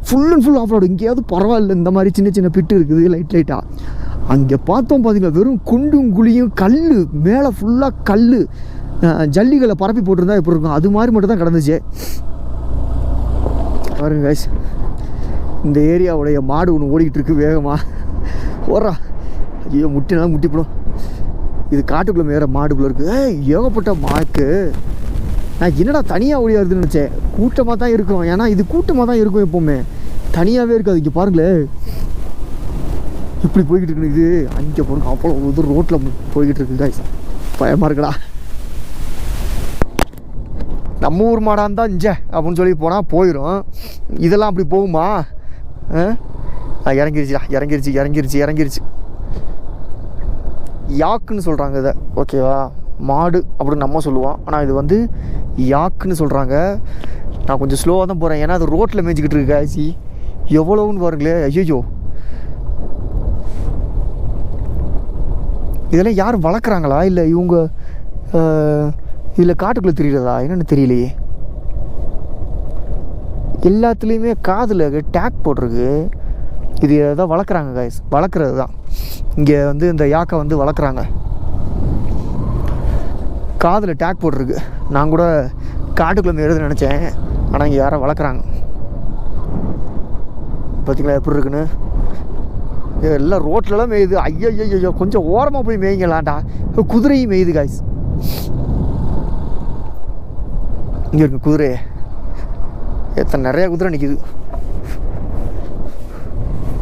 Full and full of road. இங்கேயாவது பரவாயில்ல, இந்த மாதிரி சின்ன சின்ன பிட்டு இருக்குது லைட்டாக. அங்கே பார்த்தோம் பார்த்தீங்கன்னா வெறும் குண்டும் குழியும் கல், மேலே ஃபுல்லாக கல், ஜல்லிகளை பரப்பி போட்டிருந்தா எப்படி இருக்கும், அது மாதிரி மட்டும் தான் கிடந்துச்சு. பாருங்க கைஸ், இந்த ஏரியாவுடைய மாடு ஒன்று ஓடிக்கிட்டு இருக்கு வேகமாக. ஓடுறா, ஐயோ முட்டினாலும் முட்டிப்படும். இது காட்டுக்குள்ளே வேறு மாடுக்குள்ளே இருக்குது. ஏகப்பட்ட மாக்கு. நான் என்னடா தனியாக ஓடியாருதுன்னு நினச்சேன். கூட்டமாக தான் இருக்கும், ஏன்னா இது கூட்டமாக தான் இருக்கும் எப்போவுமே, தனியாகவே இருக்காது. இங்கே பாருங்களேன் இப்படி போய்கிட்டு இருக்குது. இது அங்கே போகணும், அவ்வளோ இது ரோட்டில் போய்கிட்டு இருக்குது கைஸ். பயமாக இருக்குடா. நம்ம ஊர் மாடாக இருந்தால் இஞ்ச அப்படின்னு சொல்லி போனால் போயிடும். இதெல்லாம் அப்படி போகுமா? இறங்கிருச்சு. யாக்குன்னு சொல்கிறாங்க இதை, ஓகேவா? மாடு அப்படின்னு நம்ம சொல்லுவோம், ஆனால் இது வந்து யாக்குன்னு சொல்கிறாங்க. நான் கொஞ்சம் ஸ்லோவாக தான் போகிறேன், ஏன்னா அது ரோட்டில் மேய்ச்சிக்கிட்டு இருக்கு காய்ச்சி. எவ்வளோன்னு பாருங்களே. ஐயோ, இதெல்லாம் யார் வளர்க்குறாங்களா இல்லை இவங்க இதில் காட்டுக்குள்ளே தெரியுறதா என்னென்னு தெரியலையே. எல்லாத்துலேயுமே காதில் டேக் போட்டிருக்கு. இது எதாவது வளர்க்குறாங்க காய்ஸ், வளர்க்குறது தான். இங்கே வந்து இந்த யாக்கை வந்து வளர்க்குறாங்க. காதில் டேக் போட்டிருக்கு. நான் கூட காட்டுக்குள்ளே மேயுதுன்னு நினச்சேன். ஆனால் இங்கே யாரை வளர்க்குறாங்க. பார்த்திங்களா எப்படி இருக்குன்னு. எல்லாம் ரோட்லலாம் மேயுது. ஐயோ கொஞ்சம் ஓரமாக போய் மேய்ங்களாண்டா. குதிரையும் மேயுது காய்ஸ். இங்கே இருக்கு குதிரை. எத்தனை நிறையா குதிரை நிற்கிது.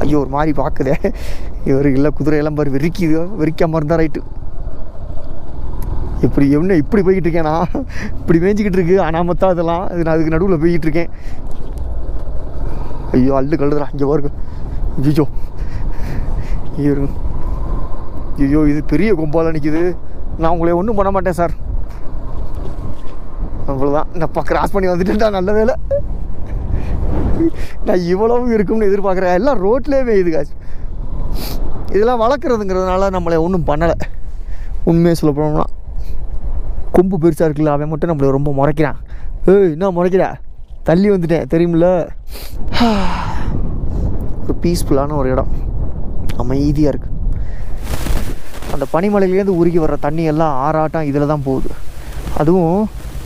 ஐயோ ஒரு மாதிரி பார்க்குதே இவர். இல்லை குதிரையெல்லாம் பாரு வெறிக்குது. வெறிக்காம இருந்தால் ரைட்டு. இப்படி என்ன இப்படி போய்கிட்டு இருக்கேன் நான். இப்படி மேய்ஞ்சிக்கிட்டு இருக்கு அனாமத்தான் இதெல்லாம். இது நான் அதுக்கு நடுவில் போய்கிட்டு இருக்கேன். ஐயோ அள்ளு கழுதுறா. இங்கே பாருங்க. ஐயோ இருக்கு. ஐயோ இது பெரிய கொம்பால் நிற்கிது. நான் உங்களை ஒன்றும் பண்ண மாட்டேன் சார். அவ்வளோதான். நான் கிராஸ் பண்ணி வந்துட்டேன்டா. நல்ல வேலை. நான் இவ்வளவு இருக்கும்னு எதிர்பார்க்குறேன். எல்லாம் ரோட்லேயே மேயுது காசு. இதெல்லாம் வளர்க்குறதுங்கிறதுனால நம்மளை ஒன்றும் பண்ணலை. உண்மையை சொல்ல போனோம்னா கொம்பு பெருசாக இருக்குல்ல, அவன் மட்டும் நம்மளை ரொம்ப முறைக்கிறான். ஏய் என்ன முறைக்கிற, தள்ளி வந்துட்டேன் தெரியுமில்ல. ஒரு பீஸ்ஃபுல்லான ஒரு இடம், அமைதியாக இருக்குது. அந்த பனிமலையிலேருந்து உருகி வர்ற தண்ணி எல்லாம் ஆறாட்டம் இதில் தான் போகுது. அதுவும்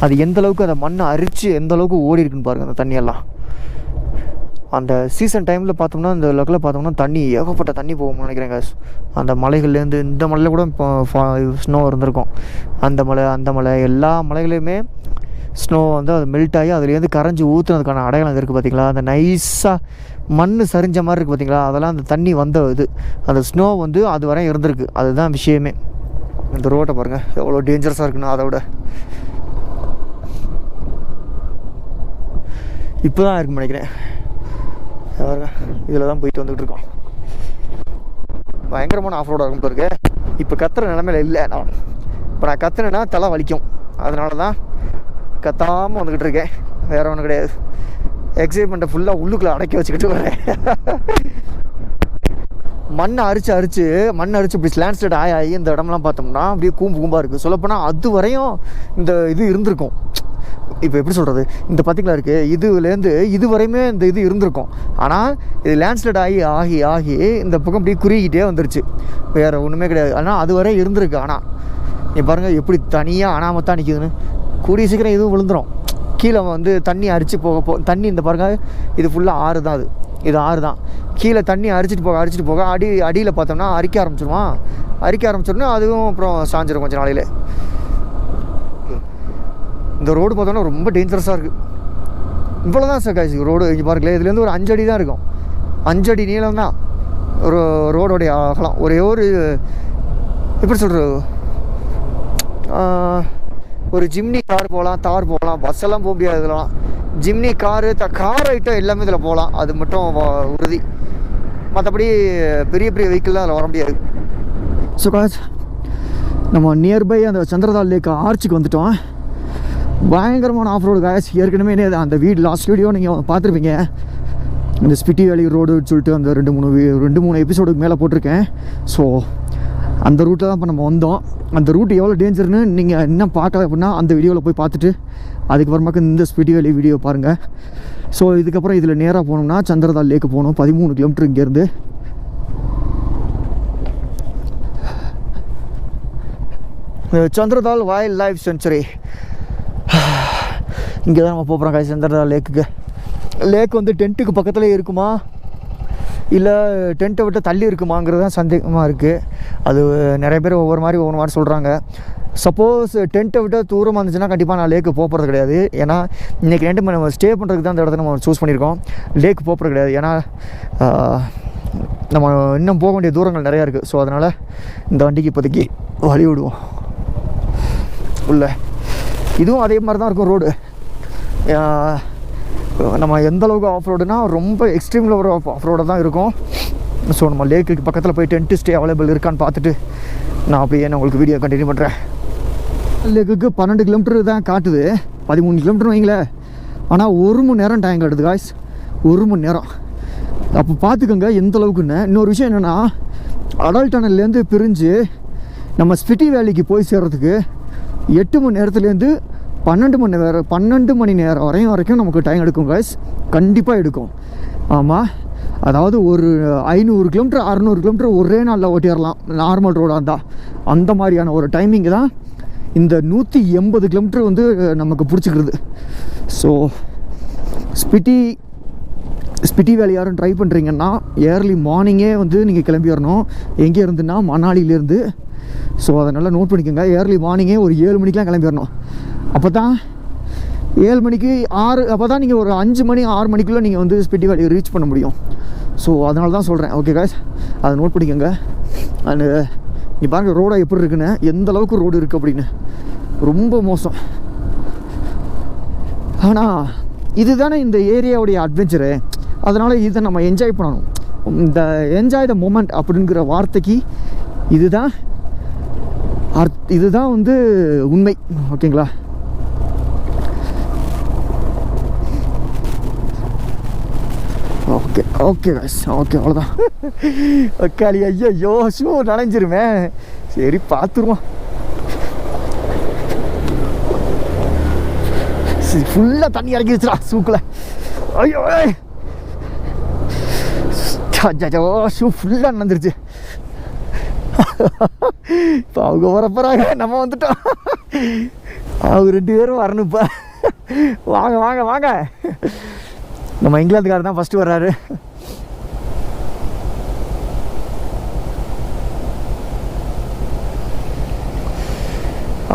அது எந்தளவுக்கு அந்த மண்ணை அரித்து எந்தளவுக்கு ஓடி இருக்குன்னு பாருங்கள் அந்த தண்ணியெல்லாம். அந்த சீசன் டைமில் பார்த்தோம்னா இந்த லெக்கில் பார்த்தோம்னா தண்ணி ஏகப்பட்ட தண்ணி போகும்னு நினைக்கிறேன் காசு. அந்த மலைகள்லேருந்து இந்த மலையில் கூட இப்போ ஸ்னோ இருந்திருக்கும். அந்த மலை எல்லா மலைகளையுமே ஸ்னோ வந்து அது மெல்ட் ஆகி அதுலேருந்து கரைஞ்சி ஊற்றுனதுக்கான அடையாளம் இருக்குது பார்த்தீங்களா. அந்த நைஸாக மண் சரிஞ்ச மாதிரி இருக்குது பார்த்தீங்களா. அதெல்லாம் அந்த தண்ணி வந்த இது அந்த ஸ்னோ வந்து அது வரை இருந்திருக்கு. அதுதான் விஷயமே. இந்த ரோட்டை பாருங்கள் எவ்வளோ டேஞ்சரஸாக இருக்குன்னு. அதை விட இப்போ தான் இருக்குன்னு நினைக்கிறேன். பாருங்க இதில் தான் போயிட்டு வந்துக்கிட்டு இருக்கோம். பயங்கரமான ஆஃப் ரோடாக இருக்கும் இருக்கு. இப்போ கத்துற நிலமையில இல்லை நான். இப்போ நான் கத்துனேன்னா தலை வலிக்கும். அதனால தான் கத்தாமல் வந்துக்கிட்டு இருக்கேன். வேறு ஒன்றும் கிடையாது. எக்ஸைட்மெண்ட்டை ஃபுல்லாக உள்ளுக்குள்ளே அடக்கி வச்சுக்கிட்டு வரேன். மண்ணை அரிச்சு இப்படி ஸ்லாண்ட்ஸ்லைட் ஆகி இந்த இடம்லாம் பார்த்தோம்னா அப்படியே கூம்பாக இருக்குது. சொல்லப்போனால் அது வரையும் இந்த இது இருந்திருக்கும். இப்போ எப்படி சொல்கிறது, இந்த பார்த்திங்களா இருக்குது இதுலேருந்து இது வரையுமே இந்த இது இருந்திருக்கும். ஆனால் இது லேண்ட்ஸ்லைட் ஆகி இந்த பக்கம் இப்படி குறுகிட்டே வந்துருச்சு. வேறு ஒன்றுமே கிடையாது. ஆனால் அது வரை இருந்திருக்கு. ஆனால் நீ பாருங்கள் எப்படி தனியாக அனாமத்தான் நிற்கிதுன்னு. கூடிய சீக்கிரம் இதுவும் விழுந்துடும். கீழே வந்து தண்ணி அரிச்சு போக தண்ணி இந்த பாருங்கள் இது ஃபுல்லாக ஆறு தான். இது ஆறு தான். கீழே தண்ணி அரிச்சிட்டு போக அடியில் பார்த்தோம்னா அரிக்க ஆரம்பிச்சிருமா அதுவும் அப்புறம் சாஞ்சிடும் கொஞ்சம் நாளையில். இந்த ரோடு பார்த்தோன்னா ரொம்ப டேஞ்சரஸாக இருக்குது. இவ்வளோ தான் சார் காய்ச்சி ரோடு. இங்கே பாருங்களேன் இதுலேருந்து ஒரு 5 அடி தான் இருக்கும். 5 அடி நீளம் தான் ஒரு ரோடோடைய அகலம். ஒரே ஒரு எப்படி சொல்கிறது, ஒரு ஜிம்னி கார் போகலாம், தார் போகலாம், பஸ்ஸெல்லாம் போக முடியாது. இதெல்லாம் ஜிம்னி கார் ஐட்டம் எல்லாமே இதில் போகலாம். அது மட்டும் உறுதி. மற்றபடி பெரிய வெஹிக்கிள்லாம் அதில் வர முடியாது. ஸோ காய்ச்சி நம்ம நியர்பை அந்த சந்திரதால் லேக் ஆர்ச்சுக்கு வந்துட்டோம். பயங்கரமான ஆஃப் ரோடு காய்ஸ். ஏற்கனவே அந்த லாஸ்ட் வீடியோ நீங்கள் பார்த்துருப்பீங்க. இந்த ஸ்பிட்டி வேலி ரோடுன்னு சொல்லிட்டு அந்த 2-3 எபிசோடுக்கு மேலே போட்டிருக்கேன். ஸோ அந்த ரூட்டில் தான் இப்போ நம்ம வந்தோம். அந்த ரூட் எவ்வளோ டேஞ்சர்னு நீங்கள் இன்னும் பார்க்கல அப்படின்னா அந்த வீடியோவில் போய் பார்த்துட்டு அதுக்கப்புறமாக்கு இந்த ஸ்பிட்டி வேலி வீடியோ பாருங்கள். ஸோ இதுக்கப்புறம் இதில் நேராக போகணும்னா சந்திரதால் லேக்கு போகணும். 13 கிலோமீட்டர் இங்கேருந்து. சந்திரதால் வைல்ட் லைஃப் சென்ச்சுரி இங்கே தான் நம்ம போகிறோம் காய். சந்திரதால் லேக்குக்கு. லேக் வந்து டென்ட்டுக்கு பக்கத்துலேயே இருக்குமா இல்லை டென்ட்டை விட்டு தள்ளி இருக்குமாங்கிறது தான் சந்தேகமாக இருக்குது. அது நிறைய பேர் ஒவ்வொரு மாதிரி சொல்கிறாங்க. சப்போஸ் டென்ட்டை விட்டு தூரமாக இருந்துச்சுன்னா கண்டிப்பாக நான் லேக்கு போகிறது கிடையாது. ஏன்னா இன்றைக்கி நம்ம ஸ்டே பண்ணுறதுக்கு தான் அந்த இடத்த நம்ம சூஸ் பண்ணியிருக்கோம். லேக்கு போகிறது கிடையாது. ஏன்னா நம்ம இன்னும் போக வேண்டிய தூரங்கள் நிறையா இருக்குது. ஸோ அதனால் இந்த வண்டிக்கு இப்போதைக்கு வழி விடுவோம் உள்ள. இதுவும் அதே மாதிரி தான் இருக்கும் ரோடு. நம்ம எந்த அளவுக்கு ஆஃப் ரோடுனா ரொம்ப எக்ஸ்ட்ரீமில் ஒரு ஆஃப் ரோடாக தான் இருக்கும். ஸோ நம்ம லேக்குக்கு பக்கத்தில் போய் டென்ட் ஸ்டே அவைலபிள் இருக்கான்னு பார்த்துட்டு நான் அப்படியே நான் உங்களுக்கு வீடியோ கண்டினியூ பண்ணுறேன். லேக்குக்கு 12 கிலோமீட்டர் தான் காட்டுது. 13 கிலோமீட்டர் வைங்களேன். ஆனால் 1 மணி நேரம் டைம் காட்டுது காய்ஸ். 1 மணி நேரம். அப்போ பார்த்துக்கோங்க எந்த அளவுக்குன்னு. இன்னொரு விஷயம் என்னென்னா அடல் டனல்லேருந்து பிரிஞ்சு நம்ம ஸ்பிட்டி வேலிக்கு போய் சேர்கிறதுக்கு 8 மணி நேரத்துலேருந்து 12 மணி நேரம் வரைக்கும் நமக்கு டைம் எடுக்கும் காய்ஸ். கண்டிப்பாக எடுக்கும். ஆமாம். அதாவது ஒரு 500 கிலோமீட்டர் 600 கிலோமீட்டர் ஒரே நாளில் ஓட்டிடலாம் நார்மல் ரோடாக இருந்தால். அந்த மாதிரியான ஒரு டைமிங்கு தான் இந்த 180 கிலோமீட்டர் வந்து நமக்கு பிடிச்சிக்கிறது. ஸோ ஸ்பிட்டி வேலி யாரும் ட்ரை பண்ணுறீங்கன்னா ஏர்லி மார்னிங்கே வந்து நீங்கள் கிளம்பி வரணும். எங்கே இருந்துன்னா மணாலியிலேருந்து. ஸோ அதை நல்லா நோட் பண்ணிக்கோங்க. ஏர்லி மார்னிங்கே ஒரு 7 மணிக்கெலாம் கிளம்பி வரணும். அப்போ தான் 7 மணிக்கு 6 அப்போ தான் நீங்கள் ஒரு 5 மணி 6 மணிக்குள்ளே நீங்கள் வந்து ஸ்பிட்டி வேலியை ரீச் பண்ண முடியும். ஸோ அதனால தான் சொல்கிறேன். ஓகே காய்ஸ், அதை நோட் பண்ணிக்கோங்க. அண்டு நீ பாருங்கள் ரோடை எப்படி இருக்குன்னு, எந்த அளவுக்கு ரோடு இருக்குது அப்படின்னு. ரொம்ப மோசம். ஆனால் இதுதானே இந்த ஏரியாவுடைய அட்வென்ச்சரு. அதனால் இதை நம்ம என்ஜாய் பண்ணணும். இந்த என்ஜாய் த மூமெண்ட் அப்படிங்கிற வார்த்தைக்கு இதுதான் வந்து உண்மை. ஓகேங்களா? ஓகே ஓகே கைஸ், ஓகே அவ்வளோதான். அக்காளி ஐயோ ஷூ நனைஞ்சிருமே. சரி பார்த்துருவோம். சரி ஃபுல்லாக தண்ணி இறக்கி வச்சுடா ஷூக்கில். ஐயோ ஷூ ஃபுல்லாக நனைஞ்சிருச்சு. இப்போ அவங்க வரப்போறாங்க, நம்ம வந்துட்டோம். அவங்க 2 பேரும் வரணும்ப்பா. வாங்க வாங்க வாங்க. நம்ம இங்கிலாந்துக்காரர் தான் ஃபஸ்ட்டு வர்றாரு.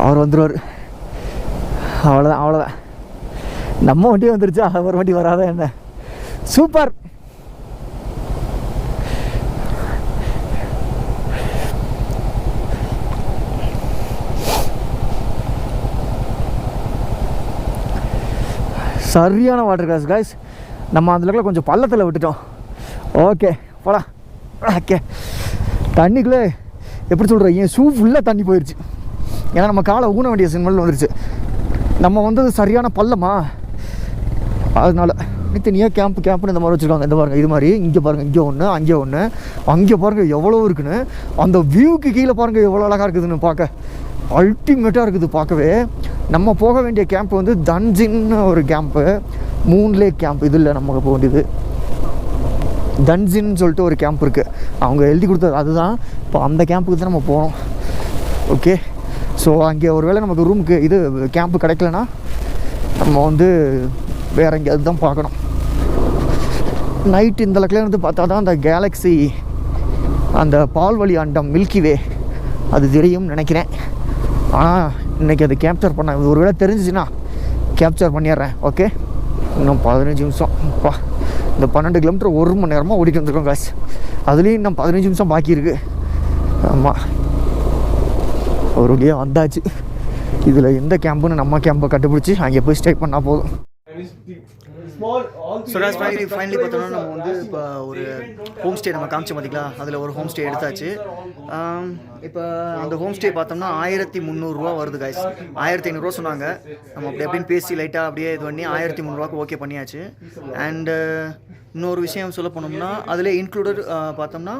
அவர் வந்துடுவார். அவ்வளோதான் அவ்வளோதான். நம்ம வண்டி வந்துருச்சா, அவர் வண்டி வராத என்ன? சூப்பர். சரியான வாட்டர் கிளாஸ் காய்ஸ். நம்ம அந்த இடத்துல கொஞ்சம் பள்ளத்தில் விட்டுட்டோம். ஓகே போலாம். ஓகே தண்ணிக்குள்ளே எப்படி சொல்கிறேன், என் ஷூ ஃபுல்லாக தண்ணி போயிடுச்சு. ஏன்னா நம்ம காலை ஊன வேண்டிய சிக்னல் வந்துருச்சு. நம்ம வந்தது சரியான பள்ளமா, அதனால தனித்தனியாக கேம்ப்னு இந்த மாதிரி வச்சுருக்காங்க. இந்த பாருங்கள், இது மாதிரி இங்கே பாருங்கள், இங்கே ஒன்று அங்கே ஒன்று, அங்கே பாருங்கள் எவ்வளோ இருக்குன்னு. அந்த வியூக்கு கீழே பாருங்கள் எவ்வளோ அழகாக இருக்குதுன்னு பார்க்க. அல்டிமேட்டாக இருக்குது பார்க்கவே. நம்ம போக வேண்டிய கேம்ப் வந்து தன்ஜின்னு ஒரு கேம்ப்பு, மூன் லேக் கேம்ப். இது இல்லை நம்ம போக வேண்டியது தன்ஜின்னு சொல்லிட்டு ஒரு கேம்ப் இருக்குது. அவங்க எழுதி கொடுத்தது அதுதான். இப்போ அந்த கேம்புக்கு தான் நம்ம போகிறோம். ஓகே, ஸோ அங்கே ஒரு வேளை நமக்கு ரூமுக்கு இது கேம்ப்பு கிடைக்கலன்னா நம்ம வந்து வேறு எங்கேயாவது தான் பார்க்கணும். நைட்டு இந்த லக்கில் இருந்து பார்த்தா தான் அந்த கேலக்ஸி, அந்த பால்வழி அண்டம் மில்கி வே அது தெரியும்னு நினைக்கிறேன். ஆனால் இன்றைக்கி அது கேப்சர் பண்ண ஒரு வேளை தெரிஞ்சிச்சுன்னா கேப்சர் பண்ணிடுறேன். ஓகே, இன்னும் 15 நிமிஷம். அப்பா, இந்த 12 கிலோமீட்டர் 1 மணி நேரமாக ஓடிட்டு வந்துருக்கோம் காசு. அதுலேயும் இன்னும் 15 நிமிஷம் பாக்கி இருக்குது. ஆமாம், ஒரு வழியாக வந்தாச்சு. இதில் எந்த கேம்புன்னு நம்ம கேம்பை கண்டுபிடிச்சி அங்கே போய் ஸ்டே பண்ணால் போதும். ஸோ ஃபைனலி பார்த்தோம்னா நம்ம வந்து இப்போ ஒரு ஹோம் ஸ்டே நம்ம காமிச்சோம் பார்த்திங்களா, அதில் ஒரு ஹோம் ஸ்டே எடுத்தாச்சு. இப்போ அந்த ஹோம் ஸ்டே பார்த்தோம்னா 1300 ரூபா வருது காய்ஸ். 1500 சொன்னாங்க. நம்ம அப்படி அப்படின்னு பேசி லைட்டாக அப்படியே இது பண்ணி 1300 ரூபாய்க்கு ஓகே பண்ணியாச்சு. அண்டு இன்னொரு விஷயம் சொல்ல போனோம்னா அதில் இன்க்ளூடட் பார்த்தோம்னா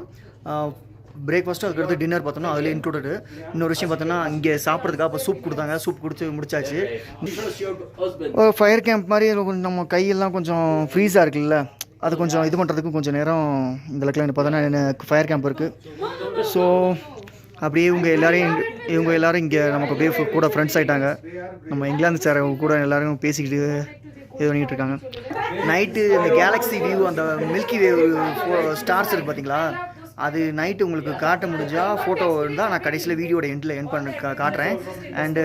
பிரேக்ஃபாஸ்ட்டு, அதுக்கடுத்து டின்னர் பார்த்தோம்னா அதில் இன்க்ளூடடு. இன்னொரு விஷயம் பார்த்தோம்னா இங்கே சாப்பிட்றதுக்காக இப்போ சூப் கொடுத்தாங்க. சூப் குடிச்சு முடிச்சாச்சு. ஃபயர் கேம்ப் மாதிரி கொஞ்சம் நம்ம கையெல்லாம் கொஞ்சம் ஃப்ரீஸாக இருக்குல்ல, அது கொஞ்சம் இது பண்ணுறதுக்கும் கொஞ்சம் நேரம் இந்த லக்கில் பார்த்தோன்னா எனக்கு ஃபயர் கேம்ப் இருக்குது. ஸோ அப்படியே இவங்க எல்லோரும் இங்கே நமக்கு அப்படியே கூட ஃப்ரெண்ட்ஸ் ஆகிட்டாங்க. நம்ம இங்கிலாந்து சார் கூட எல்லோரும் பேசிக்கிட்டு இது பண்ணிக்கிட்டு இருக்காங்க. நைட்டு இந்த கேலக்ஸி வியூ, அந்த மில்கி வே ஸ்டார்ஸ் இருக்குது பார்த்தீங்களா, அது நைட்டு உங்களுக்கு காட்ட முடிஞ்சால் ஃபோட்டோ இருந்தால் நான் கடைசியில் வீடியோட எண்ட் பண்ண காட்டுறேன். அண்டு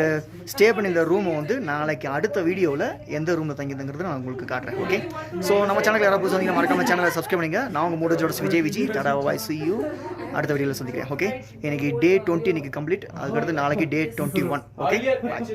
ஸ்டே பண்ணியிருந்த ரூமை வந்து நாளைக்கு அடுத்த வீடியோவில் எந்த ரூமில் தங்கியிருந்துங்கிறது நான் உங்களுக்கு காட்டுறேன். ஓகே, ஸோ நம்ம சேனலுக்கு யாராவது புதுசு வந்தீங்கன்னா மறக்காம சேனலை சப்ஸ்கிரைப் பண்ணிங்க. நான் உங்கள் மூட விஜய் டாடா பாய், see you அடுத்த வீடியோவில் சந்திக்கிறேன். ஓகே, எனக்கு டே 20 இன்னைக்கு கம்ப்ளீட். அதுக்கடுத்து நாளைக்கு டே 21. ஓகே, பாய்.